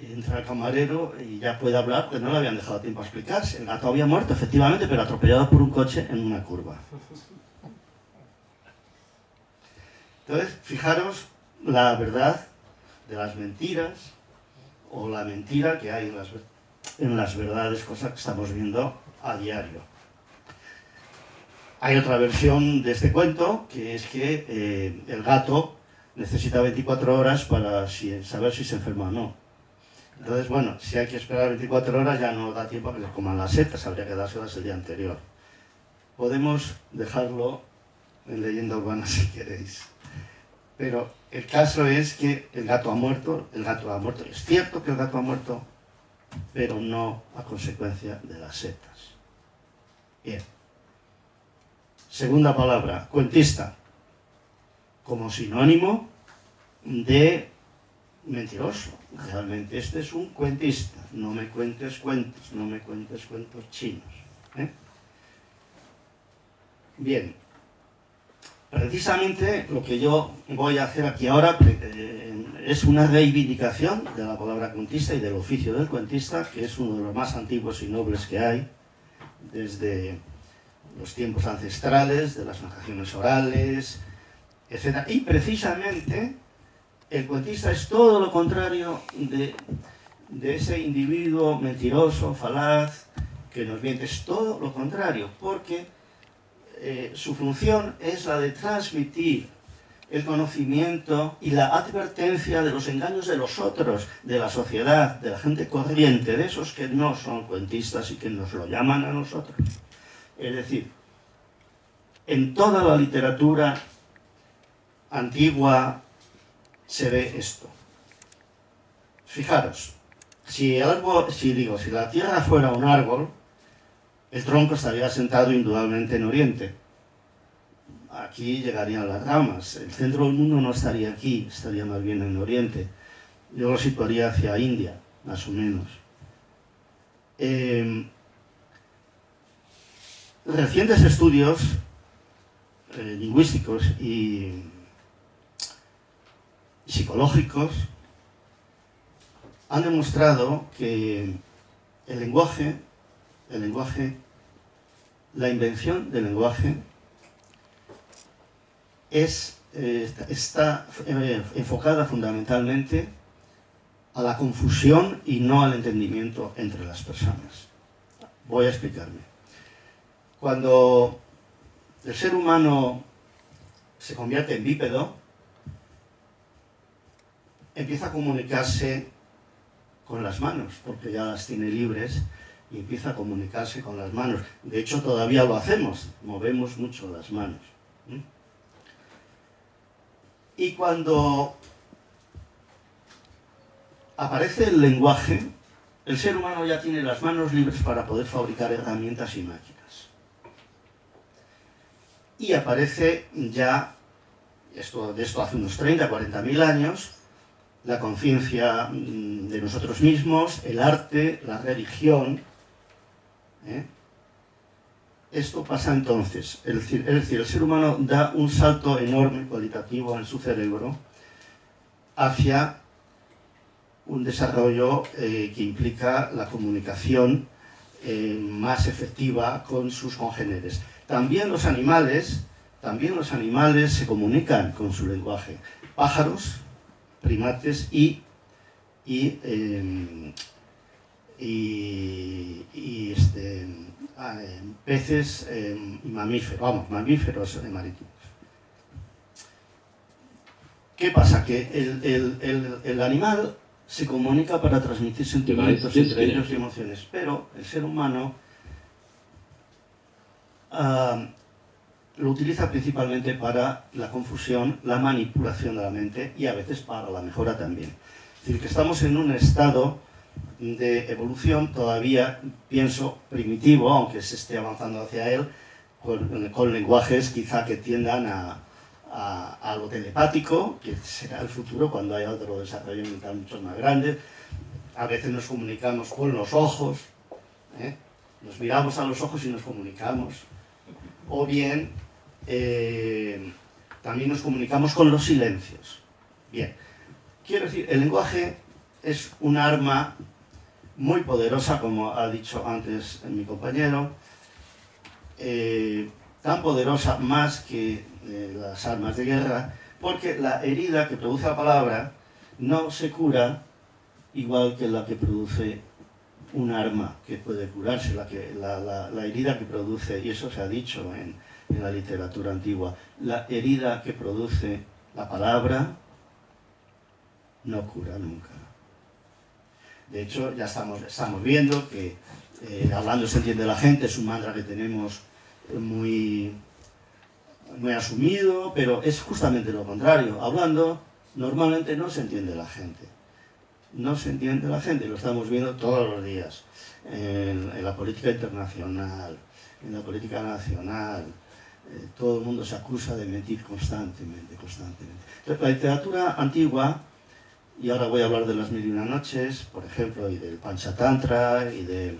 entra el camarero y ya puede hablar, porque no le habían dejado tiempo a explicarse. El gato había muerto, efectivamente, pero atropellado por un coche en una curva. Entonces, fijaros la verdad de las mentiras, o la mentira que hay en las verdades, cosa que estamos viendo a diario. Hay otra versión de este cuento, que es que el gato necesita 24 horas para saber si se enferma o no. Entonces, bueno, si hay que esperar 24 horas ya no da tiempo a que le coman las setas, habría que dárselas el día anterior. Podemos dejarlo en leyenda urbana si queréis. Pero el caso es que el gato ha muerto, es cierto que el gato ha muerto, pero no a consecuencia de las setas. Bien. Segunda palabra, cuentista, como sinónimo de mentiroso. Realmente este es un cuentista. No me cuentes cuentos, no me cuentes cuentos chinos. Bien. Precisamente lo que yo voy a hacer aquí ahora es una reivindicación de la palabra cuentista y del oficio del cuentista, que es uno de los más antiguos y nobles que hay, desde los tiempos ancestrales, de las narraciones orales, etc. Y precisamente el cuentista es todo lo contrario de ese individuo mentiroso, falaz, que nos miente. Es todo lo contrario, porque su función es la de transmitir el conocimiento y la advertencia de los engaños de los otros, de la sociedad, de la gente corriente, de esos que no son cuentistas y que nos lo llaman a nosotros. Es decir, en toda la literatura antigua se ve esto. Fijaros, si la tierra fuera un árbol, el tronco estaría sentado indudablemente en Oriente. Aquí llegarían las ramas. El centro del mundo no estaría aquí, estaría más bien en Oriente. Yo lo situaría hacia India, más o menos. Recientes estudios lingüísticos y psicológicos han demostrado que el lenguaje, la invención del lenguaje está enfocada fundamentalmente a la confusión y no al entendimiento entre las personas. Voy a explicarme. Cuando el ser humano se convierte en bípedo, empieza a comunicarse con las manos, porque ya las tiene libres, y empieza a comunicarse con las manos. De hecho, todavía lo hacemos, movemos mucho las manos. Y cuando aparece el lenguaje, el ser humano ya tiene las manos libres para poder fabricar herramientas y máquinas. Y aparece ya, de esto hace unos 30, 40.000 años, la conciencia de nosotros mismos, el arte, la religión, esto pasa entonces, es decir, el ser humano da un salto enorme cualitativo en su cerebro hacia un desarrollo que implica la comunicación más efectiva con sus congéneres. También los animales se comunican con su lenguaje. Pájaros, primates y peces y mamíferos, mamíferos marítimos. ¿Qué pasa? Que el animal se comunica para transmitir sentimientos entre ellos y emociones, pero el ser humano lo utiliza principalmente para la confusión, la manipulación de la mente y a veces para la mejora también. Es decir, que estamos en un estado de evolución todavía, pienso, primitivo, aunque se esté avanzando hacia él, con lenguajes quizá que tiendan a lo telepático, que será el futuro cuando haya otro desarrollo mental mucho más grande. A veces nos comunicamos con los ojos, nos miramos a los ojos y nos comunicamos. O bien, también nos comunicamos con los silencios. Bien, quiero decir, el lenguaje es un arma muy poderosa, como ha dicho antes mi compañero, tan poderosa más que las armas de guerra, porque la herida que produce la palabra no se cura igual que la que produce un arma que puede curarse, la herida que produce, y eso se ha dicho en la literatura antigua, la herida que produce la palabra no cura nunca. De hecho, ya estamos viendo que hablando se entiende la gente, es un mantra que tenemos muy asumido, pero es justamente lo contrario. Hablando, normalmente no se entiende la gente. No se entiende la gente, lo estamos viendo todos los días, en la política internacional, en la política nacional. Todo el mundo se acusa de mentir constantemente. Entonces, la literatura antigua, y ahora voy a hablar de las Mil y una Noches, por ejemplo, y del Panchatantra, y del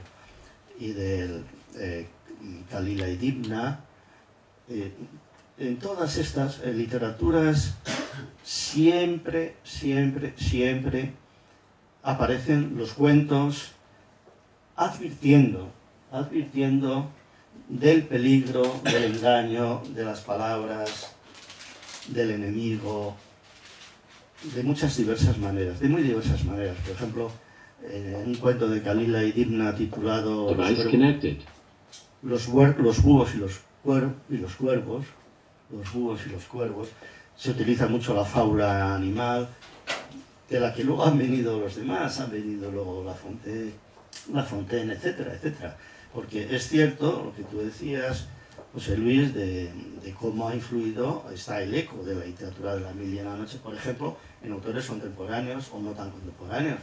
Kalila y Dimna, en todas estas literaturas siempre aparecen los cuentos advirtiendo del peligro, del engaño, de las palabras, del enemigo, de muchas diversas maneras, de muy diversas maneras. Por ejemplo, un cuento de Kalila y Dimna titulado Los búhos y los cuervos, se utiliza mucho la fábula animal, de la que luego han venido los demás, han venido luego La Fontaine, etcétera. Porque es cierto lo que tú decías, José Luis, de cómo ha influido, está el eco de la literatura de la Mil y una Noches, por ejemplo, en autores contemporáneos o no tan contemporáneos.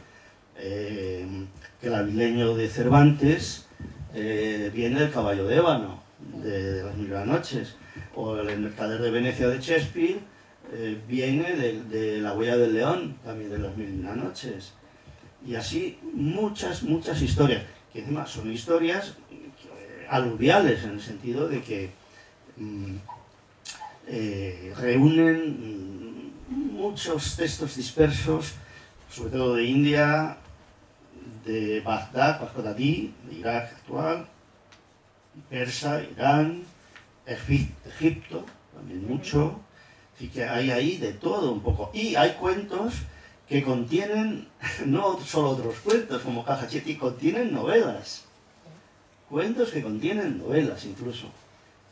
Que el Avileño de Cervantes viene del Caballo de Ébano, de las Mil y una Noches, o el Mercader de Venecia de Shakespeare viene de La Huella del León, también de las Mil y una Noches. Y así muchas historias, que encima son historias aluviales, en el sentido de que reúnen muchos textos dispersos, sobre todo de India, de Bagdadí, de Irak actual, Persa, Irán, Egipto, también mucho. Así que hay ahí de todo un poco. Y hay cuentos que contienen, no solo otros cuentos como Cajachetti, contienen novelas. Cuentos que contienen novelas incluso.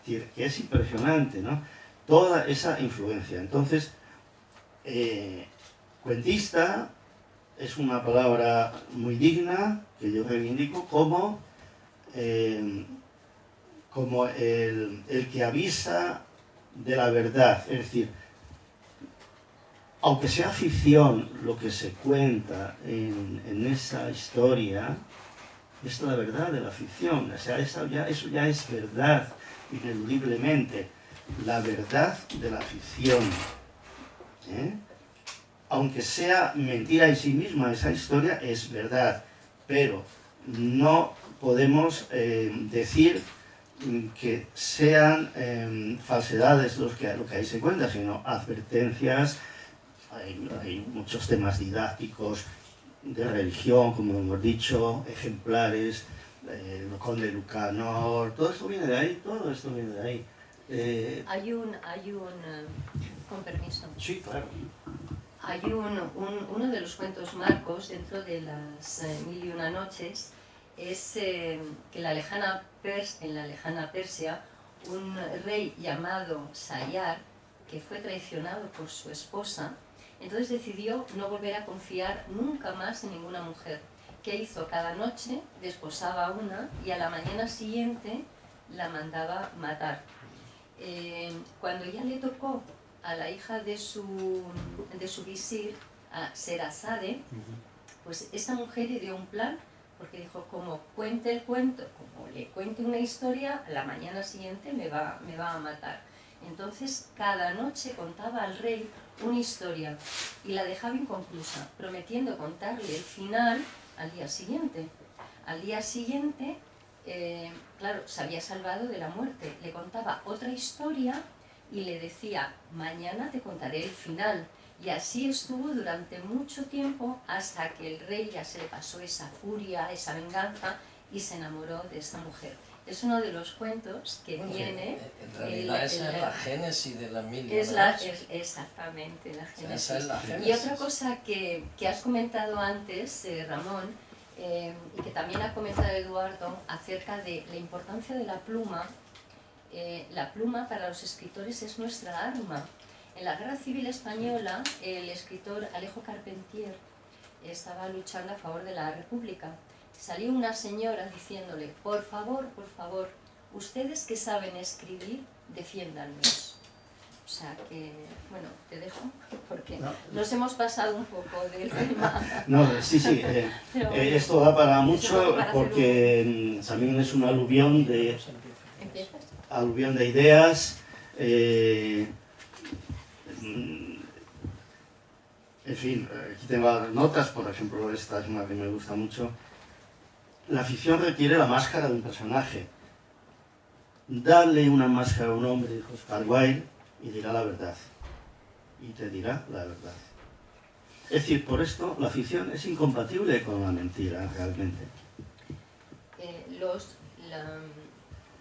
Es decir, que es impresionante, ¿no? Toda esa influencia. Entonces, cuentista es una palabra muy digna, que yo reivindico como el que avisa de la verdad. Es decir, aunque sea ficción lo que se cuenta en esa historia, es la verdad de la ficción. O sea, eso ya es verdad, ineludiblemente. La verdad de la ficción. Aunque sea mentira en sí misma, esa historia es verdad. Pero no podemos decir que sean falsedades lo que ahí se cuenta, sino advertencias. Hay muchos temas didácticos de religión, como hemos dicho, ejemplares, el conde Lucanor, todo esto viene de ahí, todo esto viene de ahí. Con permiso. Sí, claro. Hay uno de los cuentos marcos dentro de las Mil y una noches, es que en la lejana Persia, un rey llamado Sayar, que fue traicionado por su esposa, entonces decidió no volver a confiar nunca más en ninguna mujer. ¿Qué hizo? Cada noche desposaba a una y a la mañana siguiente la mandaba matar. Cuando ya le tocó a la hija de su visir, a Sherazade, pues esta mujer le dio un plan, porque dijo, como cuente el cuento, como le cuente una historia, a la mañana siguiente me va a matar. Entonces cada noche contaba al rey una historia y la dejaba inconclusa, prometiendo contarle el final al día siguiente. Al día siguiente, claro, se había salvado de la muerte, le contaba otra historia y le decía, mañana te contaré el final. Y así estuvo durante mucho tiempo hasta que el rey ya se le pasó esa furia, esa venganza y se enamoró de esta mujer. Es uno de los cuentos que tiene... En realidad esa es la génesis de la Mil y una noches. Exactamente, la génesis. Esa es la génesis. Y otra cosa que has comentado antes, Ramón, y que también ha comentado Eduardo, acerca de la importancia de la pluma. La pluma para los escritores es nuestra arma. En la Guerra Civil Española, el escritor Alejo Carpentier estaba luchando a favor de la República. Salió una señora diciéndole, por favor, ustedes que saben escribir, defiéndannos. O sea que, bueno, te dejo, porque nos hemos pasado un poco del tema. No, sí, esto da para mucho, porque también es un aluvión de ideas. En fin, aquí tengo notas, por ejemplo, esta es una que me gusta mucho. La ficción requiere la máscara de un personaje. Dale una máscara a un hombre, dijo Oscar Wilde, y dirá la verdad. Y te dirá la verdad. Es decir, por esto la ficción es incompatible con la mentira, realmente.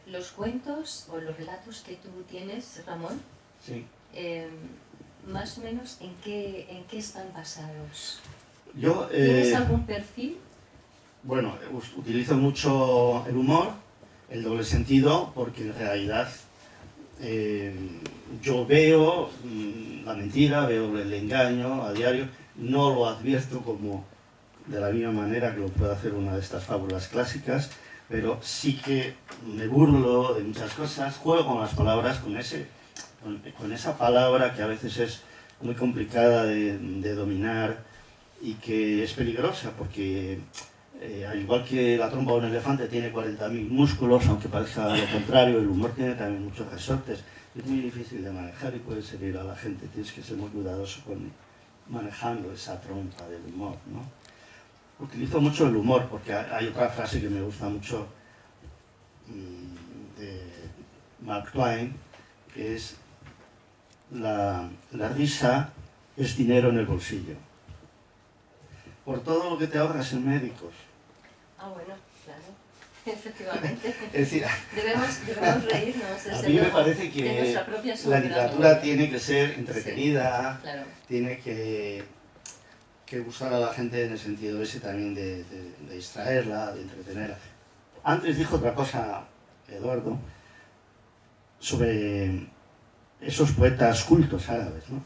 Los cuentos o los relatos que tú tienes, Ramón, sí. Más o menos, ¿en qué están basados? ¿Tienes algún perfil? Bueno, utilizo mucho el humor, el doble sentido, porque en realidad yo veo la mentira, veo el engaño a diario, no lo advierto como de la misma manera que lo puede hacer una de estas fábulas clásicas, pero sí que me burlo de muchas cosas, juego con las palabras, con esa palabra que a veces es muy complicada de dominar y que es peligrosa porque al igual que la trompa de un elefante tiene 40.000 músculos, aunque parezca lo contrario, el humor tiene también muchos resortes. Es muy difícil de manejar y puede servir a la gente. Tienes que ser muy cuidadoso manejando esa trompa del humor, ¿no? Utilizo mucho el humor porque hay otra frase que me gusta mucho de Mark Twain, que es la risa es dinero en el bolsillo. Por todo lo que te ahorras en médicos. Bueno, claro, efectivamente. Es decir, debemos reírnos a mí me parece que la literatura tiene que ser entretenida, sí, claro. Tiene que gustar a la gente en el sentido ese también de distraerla, de entretenerla. Antes dijo otra cosa, Eduardo, sobre esos poetas cultos árabes, ¿no?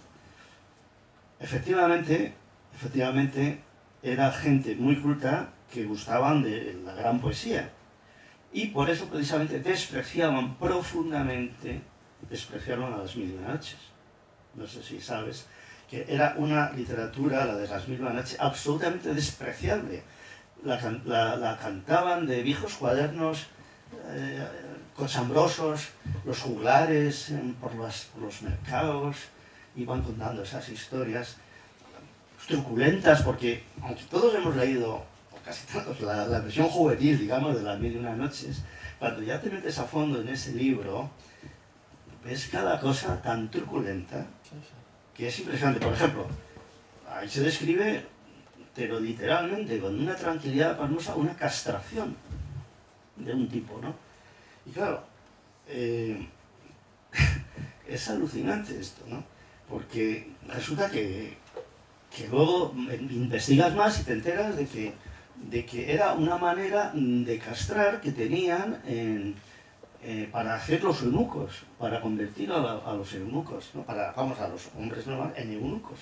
Efectivamente, era gente muy culta que gustaban de la gran poesía. Y por eso precisamente despreciaron a las Mil y una noches. No sé si sabes que era una literatura, la de las Mil y una noches, absolutamente despreciable. La cantaban de viejos cuadernos cochambrosos, los juglares por los mercados, iban contando esas historias truculentas, porque aunque todos hemos leído, casi todos, la versión juvenil, digamos, de Las Mil y Una Noches, cuando ya te metes a fondo en ese libro, ves cada cosa tan truculenta que es impresionante. Por ejemplo, ahí se describe, pero literalmente, con una tranquilidad pasmosa, una castración de un tipo, ¿no? Y claro, es alucinante esto, ¿no? Porque resulta que luego investigas más y te enteras de que era una manera de castrar que tenían para hacer los eunucos, para convertir a los eunucos, ¿no? A los hombres normales en eunucos.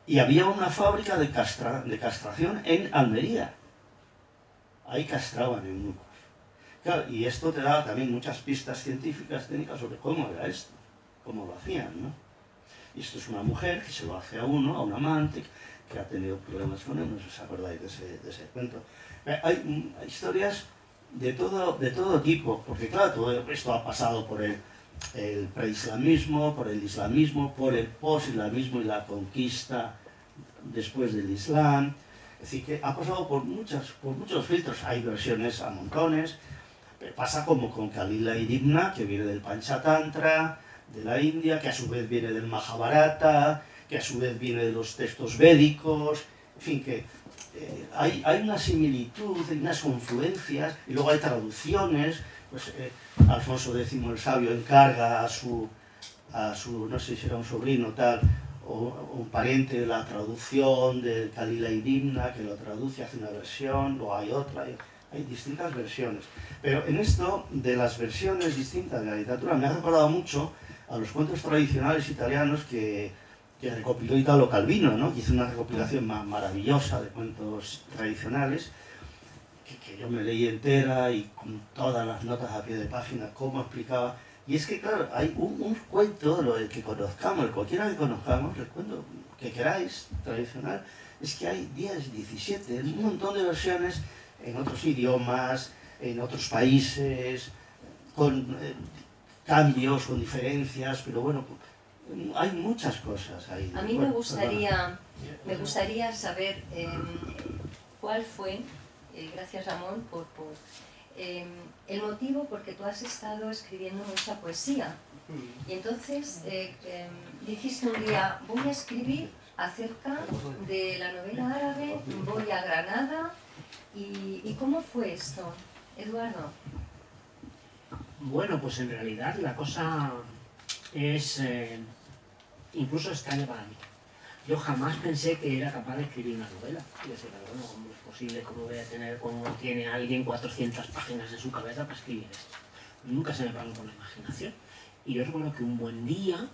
Y había una fábrica de castración en Almería. Ahí castraban eunucos. Claro, y esto te da también muchas pistas científicas, técnicas sobre cómo era esto, cómo lo hacían, ¿no? Y esto es una mujer que se lo hace a uno, a un amante, que ha tenido problemas con él, no sé si os acordáis de ese cuento. Hay historias de todo tipo, porque claro, todo esto ha pasado por el preislamismo, por el islamismo, por el posislamismo y la conquista después del Islam. Es decir, que ha pasado por muchos filtros. Hay versiones a montones. Pasa como con Kalila y Dimna, que viene del Panchatantra, de la India, que a su vez viene del Mahabharata, que a su vez viene de los textos védicos. En fin, que hay una similitud, hay unas confluencias, y luego hay traducciones. Pues Alfonso X el Sabio encarga a su, no sé si era un sobrino tal, o un pariente, la traducción de Kalila y Dimna, que lo traduce, hace una versión, luego hay otra, hay distintas versiones. Pero en esto de las versiones distintas de la literatura me ha recordado mucho a los cuentos tradicionales italianos que recopiló Italo Calvino, ¿no? Que hizo una recopilación maravillosa de cuentos tradicionales, que yo me leí entera y con todas las notas a pie de página, cómo explicaba. Y es que, claro, hay un cuento, el que conozcamos, cualquiera que conozcamos, el cuento que queráis, tradicional, es que hay 10, 17, un montón de versiones en otros idiomas, en otros países, con cambios, con diferencias, pero bueno, hay muchas cosas ahí. A mí me gustaría saber cuál fue, gracias Ramón, por el motivo por que tú has estado escribiendo mucha poesía. Y entonces dijiste un día, voy a escribir acerca de la novela árabe, voy a Granada. ¿Y cómo fue esto, Eduardo? Bueno, pues en realidad la cosa es incluso extraña para mí. Yo jamás pensé que era capaz de escribir una novela. Y yo decía, bueno, ¿cómo es posible? ¿Cómo voy a tener, cómo tiene alguien 400 páginas en su cabeza para escribir esto? Nunca se me pasó por la imaginación. Y yo recuerdo que un buen día,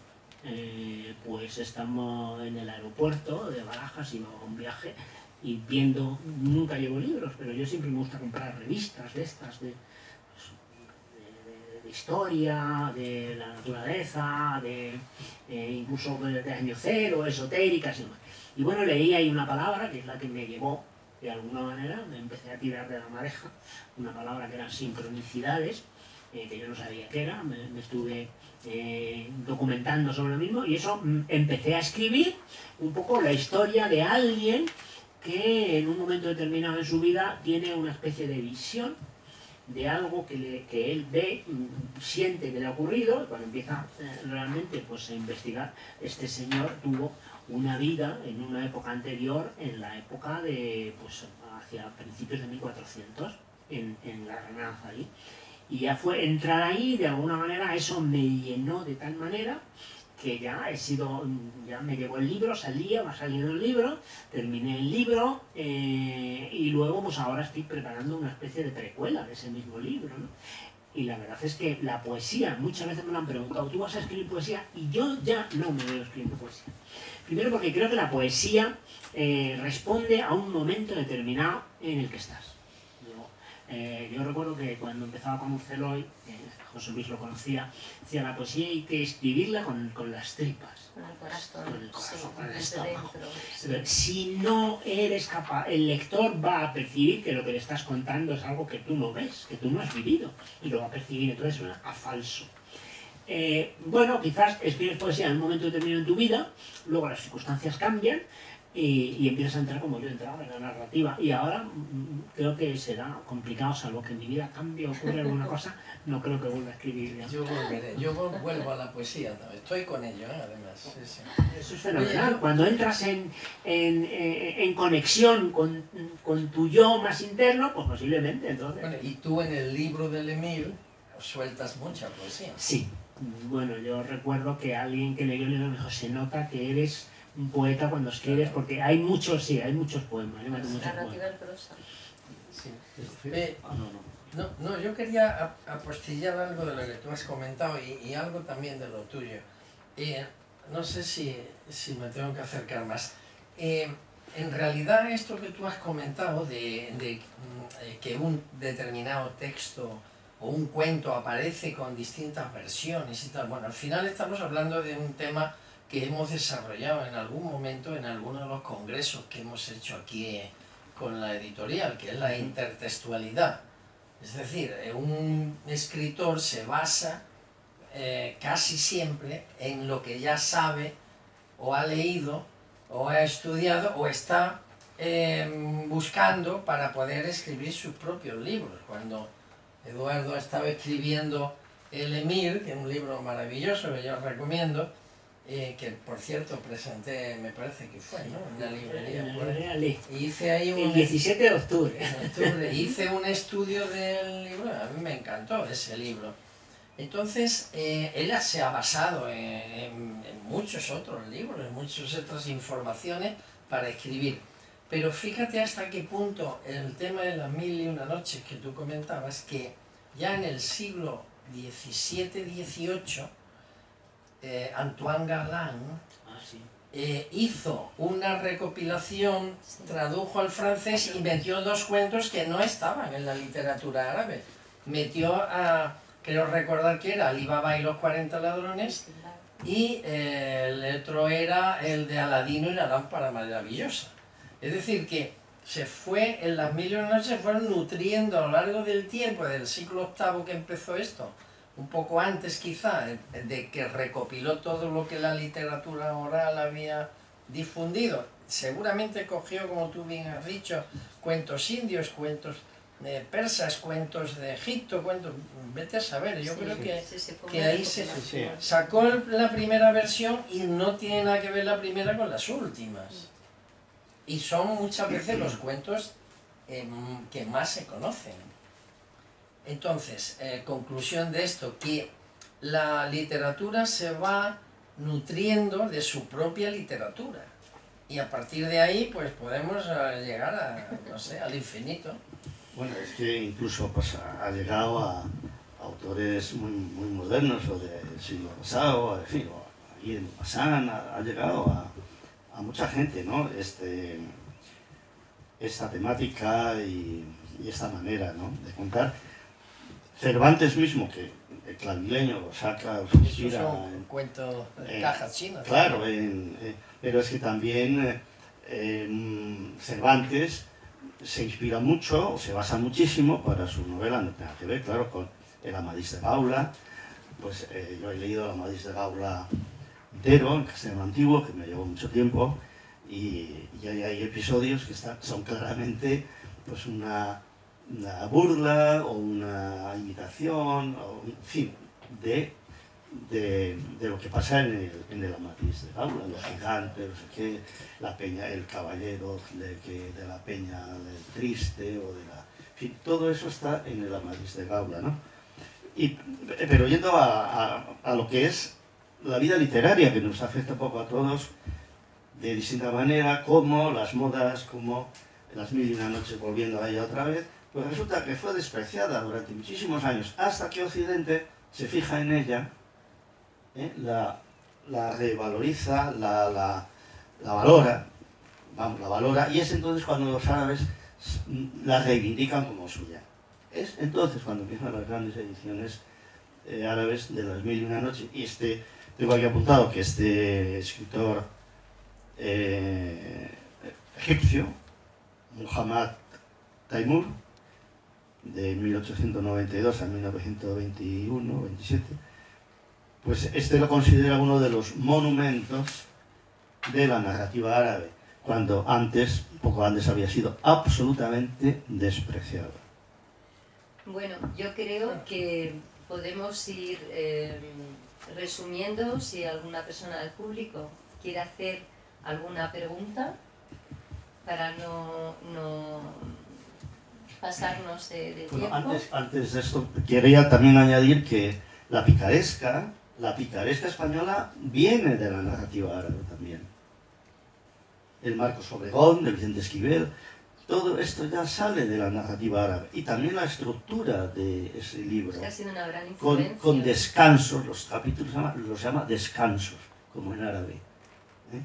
pues estamos en el aeropuerto de Barajas, iba a un viaje, y viendo, nunca llevo libros, pero yo siempre me gusta comprar revistas de estas, de historia, de la naturaleza, incluso de año cero, esotéricas y demás. Y bueno, leí ahí una palabra que es la que me llevó, de alguna manera, me empecé a tirar de la madeja, una palabra que eran sincronicidades, que yo no sabía qué era, me estuve documentando sobre lo mismo, y eso empecé a escribir un poco la historia de alguien que en un momento determinado en su vida tiene una especie de visión de algo que él ve, siente que le ha ocurrido. Cuando empieza realmente pues, a investigar, este señor tuvo una vida en una época anterior, en la época de, pues, hacia principios de 1400, en la Granada ahí. Y ya fue entrar ahí, de alguna manera, eso me llenó de tal manera que ya me llevó el libro, va saliendo el libro, terminé el libro y luego pues ahora estoy preparando una especie de precuela de ese mismo libro, ¿no? Y la verdad es que la poesía, muchas veces me lo han preguntado, ¿tú vas a escribir poesía? Y yo ya no me veo escribiendo poesía. Primero porque creo que la poesía responde a un momento determinado en el que estás. Yo recuerdo que cuando empezaba con Urceloy, José Luis lo conocía, decía, la poesía hay que escribirla con las tripas. Con el corazón. Con el corazón, sí, con el desde estómago. dentro, sí. Si no eres capaz, el lector va a percibir que lo que le estás contando es algo que tú no ves, que tú no has vivido, y lo va a percibir, entonces suena a falso. Bueno, quizás escribes poesía en un momento determinado en tu vida, luego las circunstancias cambian, y empiezas a entrar como yo entraba en la narrativa. Y ahora creo que será complicado, salvo que en mi vida cambie o ocurra alguna cosa, no creo que vuelva a escribir ya. Yo volveré, yo vuelvo a la poesía, ¿no? Estoy con ello, además. Sí, sí. Eso es fenomenal. Cuando entras en conexión con tu yo más interno, pues posiblemente entonces. Bueno, y tú en el libro del Emil sueltas mucha poesía. Sí. Bueno, yo recuerdo que alguien que leyó el libro me dijo, se nota que eres un poeta cuando escribes, porque hay muchos, sí, hay muchos poemas. Yo meto muchos Narrativa poemas. en prosa. Sí. No, yo quería apostillar algo de lo que tú has comentado y algo también de lo tuyo. No sé si me tengo que acercar más. En realidad esto que tú has comentado de que un determinado texto o un cuento aparece con distintas versiones y tal, bueno, al final estamos hablando de un tema que hemos desarrollado en algún momento en alguno de los congresos que hemos hecho aquí con la editorial, que es la intertextualidad. Es decir, un escritor se basa casi siempre en lo que ya sabe o ha leído o ha estudiado o está buscando para poder escribir sus propios libros. Cuando Eduardo estaba escribiendo El Emir, que es un libro maravilloso que yo os recomiendo, que por cierto presenté, me parece que fue, ¿no? En la librería. Y hice ahí el 17 de octubre. Hice un estudio del libro, a mí me encantó ese libro. Entonces, él se ha basado en muchos otros libros, en muchas otras informaciones para escribir. Pero fíjate hasta qué punto el tema de las 1001 noches que tú comentabas, que ya en el siglo XVII-XVIII, Antoine Galland hizo una recopilación, tradujo al francés y metió dos cuentos que no estaban en la literatura árabe. Metió a, creo recordar que era Ali Baba y los 40 ladrones, y el otro era el de Aladino y la lámpara maravillosa. Es decir, que se fue, en las 1001 noches se fueron nutriendo a lo largo del tiempo, del siglo VIII que empezó esto, un poco antes quizá, de que recopiló todo lo que la literatura oral había difundido. Seguramente cogió, como tú bien has dicho, cuentos indios, cuentos persas, cuentos de Egipto, cuentos... Vete a saber, yo creo que ahí se sacó la primera versión y no tiene nada que ver la primera con las últimas. Y son muchas veces los cuentos que más se conocen. Entonces, conclusión de esto, que la literatura se va nutriendo de su propia literatura. Y a partir de ahí, pues podemos llegar a, no sé, al infinito. Bueno, es que incluso pues, ha llegado a autores muy modernos, o del siglo pasado, en fin, o aquí en Maupassant, ha llegado a mucha gente, ¿no? Esta temática y esta manera, ¿no?, de contar. Cervantes mismo, que el clavileño lo saca, lo inspira... Eso son cuentos de cajas chinas. Claro, pero es que también Cervantes se inspira mucho, o se basa muchísimo para su novela, no tiene que ver, claro, con el Amadís de Gaula. Pues yo he leído el Amadís de Gaula entero, en castellano antiguo, que me llevó mucho tiempo, y hay episodios que son claramente pues una burla o una imitación, o, en fin, de lo que pasa en el Amadís de Gaula, los gigantes, no sé qué, la peña, el caballero de la peña del triste, o de la... En fin, todo eso está en el Amadís de Gaula, ¿no? Pero yendo a lo que es la vida literaria, que nos afecta un poco a todos de distinta manera, como las modas, como las 1001 noches, volviendo a ella otra vez, pues resulta que fue despreciada durante muchísimos años, hasta que Occidente se fija en ella, la revaloriza, la valora, y es entonces cuando los árabes la reivindican como suya. Es entonces cuando empiezan las grandes ediciones árabes de las 1001 noches. Y tengo aquí apuntado que este escritor egipcio, Muhammad Taimur, de 1892 a 1921-27, pues lo considera uno de los monumentos de la narrativa árabe. cuando antes, poco antes, había sido absolutamente despreciada. Bueno, yo creo que podemos ir resumiendo. Si alguna persona del público quiere hacer alguna pregunta para no pasarnos de Bueno, tiempo. antes de esto, quería también añadir que la picaresca española viene de la narrativa árabe también. El Marcos Obregón, de Vicente Esquivel, todo esto ya sale de la narrativa árabe. Y también la estructura de ese libro, Es que ha sido una gran influencia. con descansos, los capítulos los llama descansos, como en árabe. ¿Eh?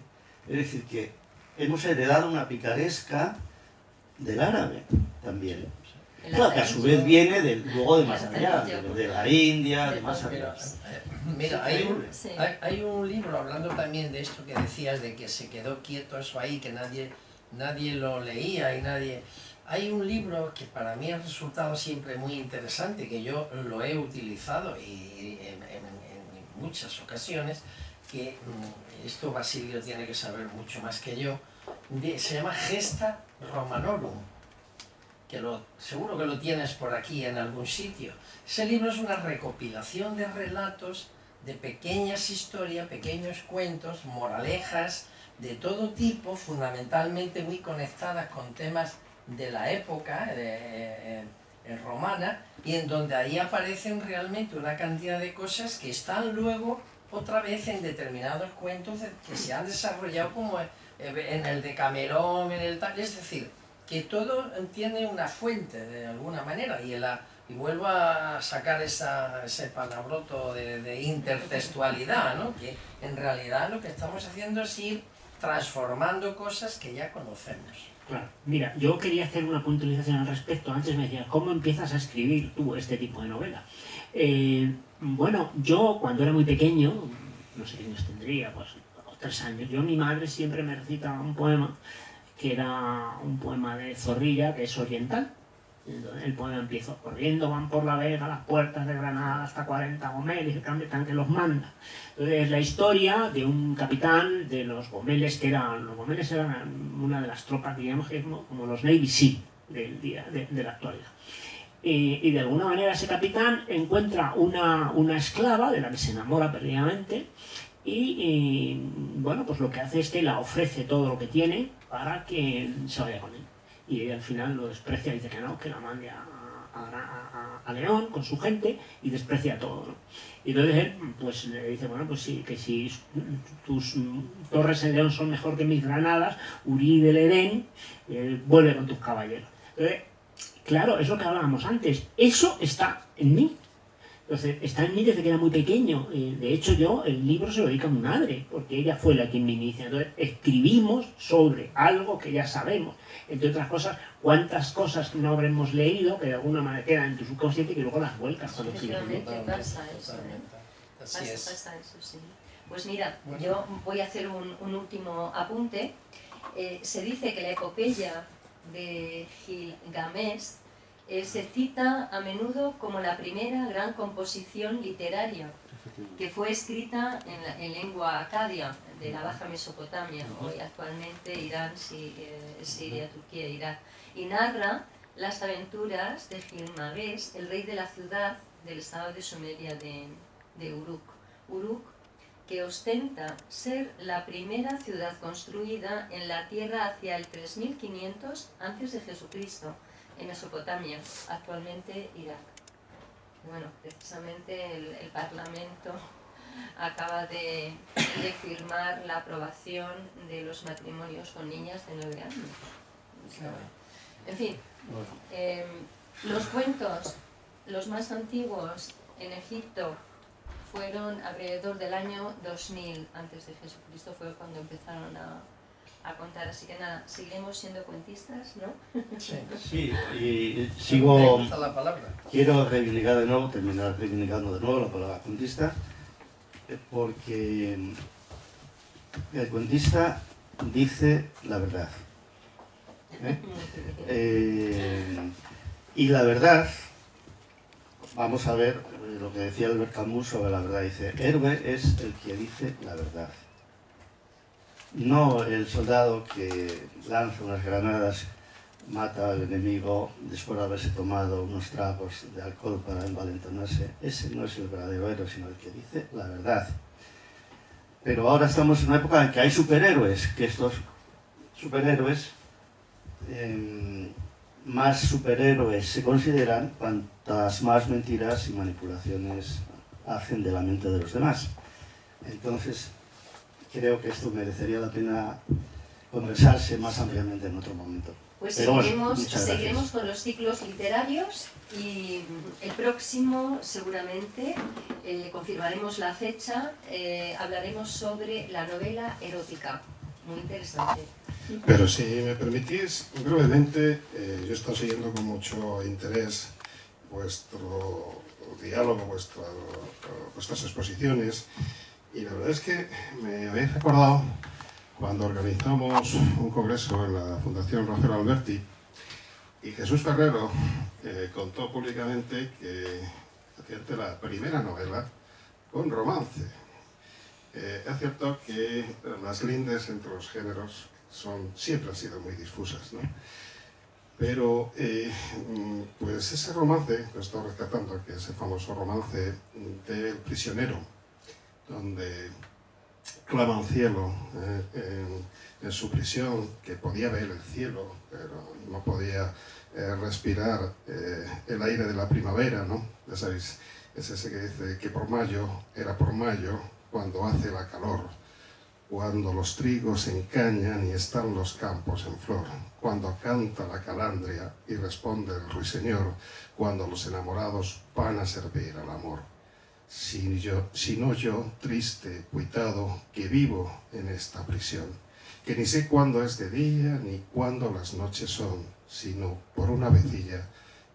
Es decir, que hemos heredado una picaresca del árabe también. Claro, que a su vez viene luego de más allá, de la India, de más allá. Mira, Sí. hay un libro hablando también de esto que decías, de que se quedó quieto eso ahí, que nadie lo leía y nadie... Hay un libro que para mí ha resultado siempre muy interesante, que yo lo he utilizado y en muchas ocasiones, que esto Basilio tiene que saber mucho más que yo, se llama Gesta Romanorum, que seguro que lo tienes por aquí en algún sitio. Ese libro es una recopilación de relatos, de pequeñas historias, pequeños cuentos, moralejas, de todo tipo, fundamentalmente muy conectadas con temas de la época romana, y en donde ahí aparecen realmente una cantidad de cosas que están luego otra vez en determinados cuentos que se han desarrollado, como en el Decamerón, en el tal, es decir, que todo tiene una fuente de alguna manera, y vuelvo a sacar ese palabroto de intertextualidad, ¿no? Que en realidad lo que estamos haciendo es ir transformando cosas que ya conocemos. Claro, mira, yo quería hacer una puntualización al respecto. Antes me decías, ¿cómo empiezas a escribir tú este tipo de novela? Bueno, yo cuando era muy pequeño, no sé qué años tendría, pues 3 años, mi madre siempre me recitaba un poema, que era un poema de Zorrilla, que es oriental. Entonces, el poema empieza: corriendo van por la Vega las puertas de Granada hasta 40 gomeles, el capitán que los manda. Entonces es la historia de un capitán de los gomeles, los gomeles eran una de las tropas, digamos, que como los Navy SEAL del día, de la actualidad. Y de alguna manera ese capitán encuentra una esclava de la que se enamora perdidamente, y bueno, pues lo que hace es que la ofrece todo lo que tiene para que se vaya con él. Y ella al final lo desprecia y dice que no, que la mande a León con su gente, y desprecia todo, ¿no? Y entonces él pues le dice, bueno, pues sí, que si tus torres en León son mejor que mis granadas, hurí del Edén, vuelve con tus caballeros. Entonces, claro, es lo que hablábamos antes, eso está en mí. Entonces, está en mí desde que era muy pequeño. De hecho, el libro se lo dedico a mi madre, porque ella fue la quien me inicia. Entonces, escribimos sobre algo que ya sabemos. Entre otras cosas, cuántas cosas no habremos leído que de alguna manera quedan en tu subconsciente y que luego las vuelcas cuando escribes. Efectivamente, pasa eso. Así es. Pasa eso, sí. Pues mira, yo voy a hacer un último apunte. Se dice que la epopeya de Gilgamesh se cita a menudo como la primera gran composición literaria que fue escrita en lengua acadia de la Baja Mesopotamia, hoy actualmente Irán, Siria, Turquía, Irak, y narra las aventuras de Gilgamesh, el rey de la ciudad del estado de Sumeria de Uruk. Uruk, que ostenta ser la primera ciudad construida en la tierra hacia el 3500 a.C., en Mesopotamia, actualmente Irak. Bueno, precisamente el Parlamento acaba de firmar la aprobación de los matrimonios con niñas de 9 años. En fin, los cuentos, los más antiguos en Egipto, fueron alrededor del año 2000 antes de Jesucristo, fue cuando empezaron a contar. Así que nada, seguiremos siendo cuentistas, ¿no? Sí, y sigo... Me gusta la palabra. Quiero reivindicar de nuevo, terminar reivindicando de nuevo la palabra cuentista, porque el cuentista dice la verdad. Y la verdad, vamos a ver lo que decía Albert Camus sobre la verdad. Dice, héroe es el que dice la verdad. no el soldado que lanza unas granadas, mata al enemigo después de haberse tomado unos tragos de alcohol para envalentonarse. Ese no es el verdadero héroe, sino el que dice la verdad. Pero ahora estamos en una época en que hay superhéroes, que estos superhéroes, más superhéroes se consideran cuantas más mentiras y manipulaciones hacen de la mente de los demás. Entonces, creo que esto merecería la pena conversarse más ampliamente en otro momento. Pues Pero bueno, seguiremos con los ciclos literarios y el próximo seguramente confirmaremos la fecha, hablaremos sobre la novela erótica, muy interesante. Pero si me permitís, brevemente, yo he estado siguiendo con mucho interés vuestro diálogo, vuestras exposiciones, y la verdad es que me habéis recordado cuando organizamos un congreso en la Fundación Rogelio Alberti, y Jesús Ferrero contó públicamente que hacía la primera novela con romance. Es cierto que las lindes entre los géneros siempre han sido muy difusas, ¿no? Pero pues ese romance, lo he estado rescatando, que es el famoso romance del prisionero, donde clama al cielo en su prisión, que podía ver el cielo, pero no podía respirar el aire de la primavera, ¿no? Ya sabéis, es ese que dice que por mayo, era por mayo, cuando hace la calor, cuando los trigos se encañan y están los campos en flor, cuando canta la calandria y responde el ruiseñor, cuando los enamorados van a servir al amor. Sino yo, triste, cuitado, que vivo en esta prisión, que ni sé cuándo es de día ni cuándo las noches son, sino por una vecilla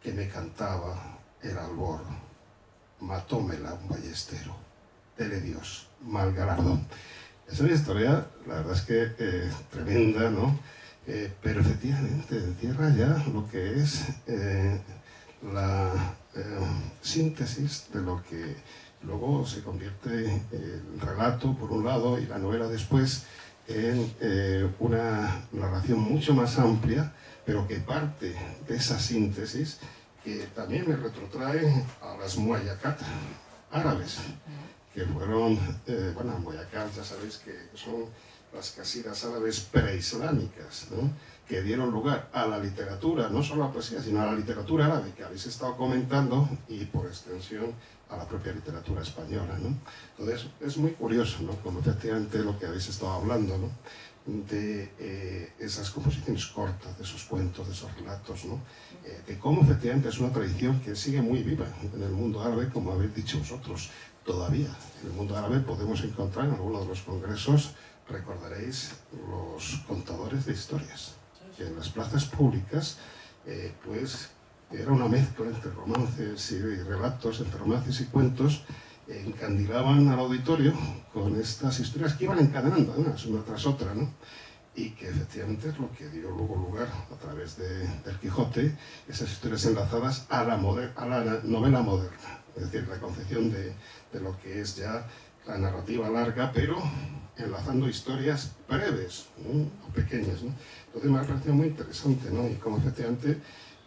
que me cantaba el albor. Matómela un ballestero, dele Dios mal galardón. Es una historia, la verdad es que tremenda, ¿no? Pero efectivamente encierra ya lo que es la síntesis de lo que luego se convierte el relato por un lado y la novela después en una narración mucho más amplia, pero que parte de esa síntesis que también me retrotrae a las muayacat árabes, que fueron, bueno, muayacat ya sabéis que son las casidas árabes preislámicas, ¿no? Que dieron lugar a la literatura, no solo a la poesía, sino a la literatura árabe que habéis estado comentando y por extensión a la propia literatura española, ¿no? Entonces es muy curioso, ¿no? Como efectivamente lo que habéis estado hablando, ¿no? De esas composiciones cortas, de esos cuentos, de esos relatos, ¿no? De cómo efectivamente es una tradición que sigue muy viva en el mundo árabe, como habéis dicho vosotros, todavía. En el mundo árabe podemos encontrar en algunos de los congresos, recordaréis, los contadores de historias, que en las plazas públicas, pues era una mezcla entre romances y relatos, entre romances y cuentos, encandilaban al auditorio con estas historias que iban encadenando una tras otra, ¿no? Y que efectivamente es lo que dio luego lugar a través del Quijote, esas historias enlazadas a la novela moderna, es decir, la concepción de lo que es ya la narrativa larga, pero enlazando historias breves, ¿no? O pequeñas, ¿no? Entonces me ha parecido muy interesante, ¿no? Y como efectivamente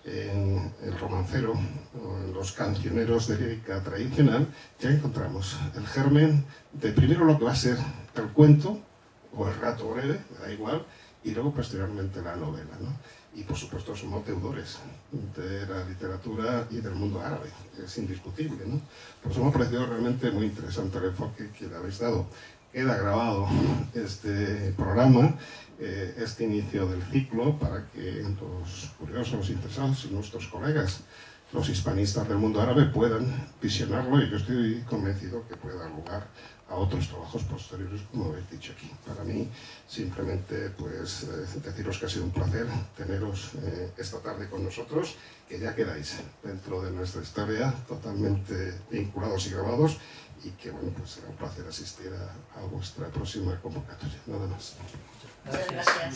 en el romancero, o en los cancioneros de lírica tradicional, ya encontramos el germen de primero lo que va a ser el cuento, o el relato breve, me da igual, y luego posteriormente la novela, ¿no? Y por supuesto somos deudores de la literatura y del mundo árabe, es indiscutible, ¿no? Por eso me ha parecido realmente muy interesante el enfoque que le habéis dado. Queda grabado este programa, este inicio del ciclo, para que los curiosos, los interesados y nuestros colegas, los hispanistas del mundo árabe, puedan visionarlo, y yo estoy convencido que pueda dar lugar a otros trabajos posteriores, como habéis dicho aquí. Para mí, simplemente, pues, deciros que ha sido un placer teneros esta tarde con nosotros, que ya quedáis dentro de nuestra historia, totalmente vinculados y grabados, y que, bueno, pues será un placer asistir a vuestra próxima convocatoria. Nada más. Muchas gracias.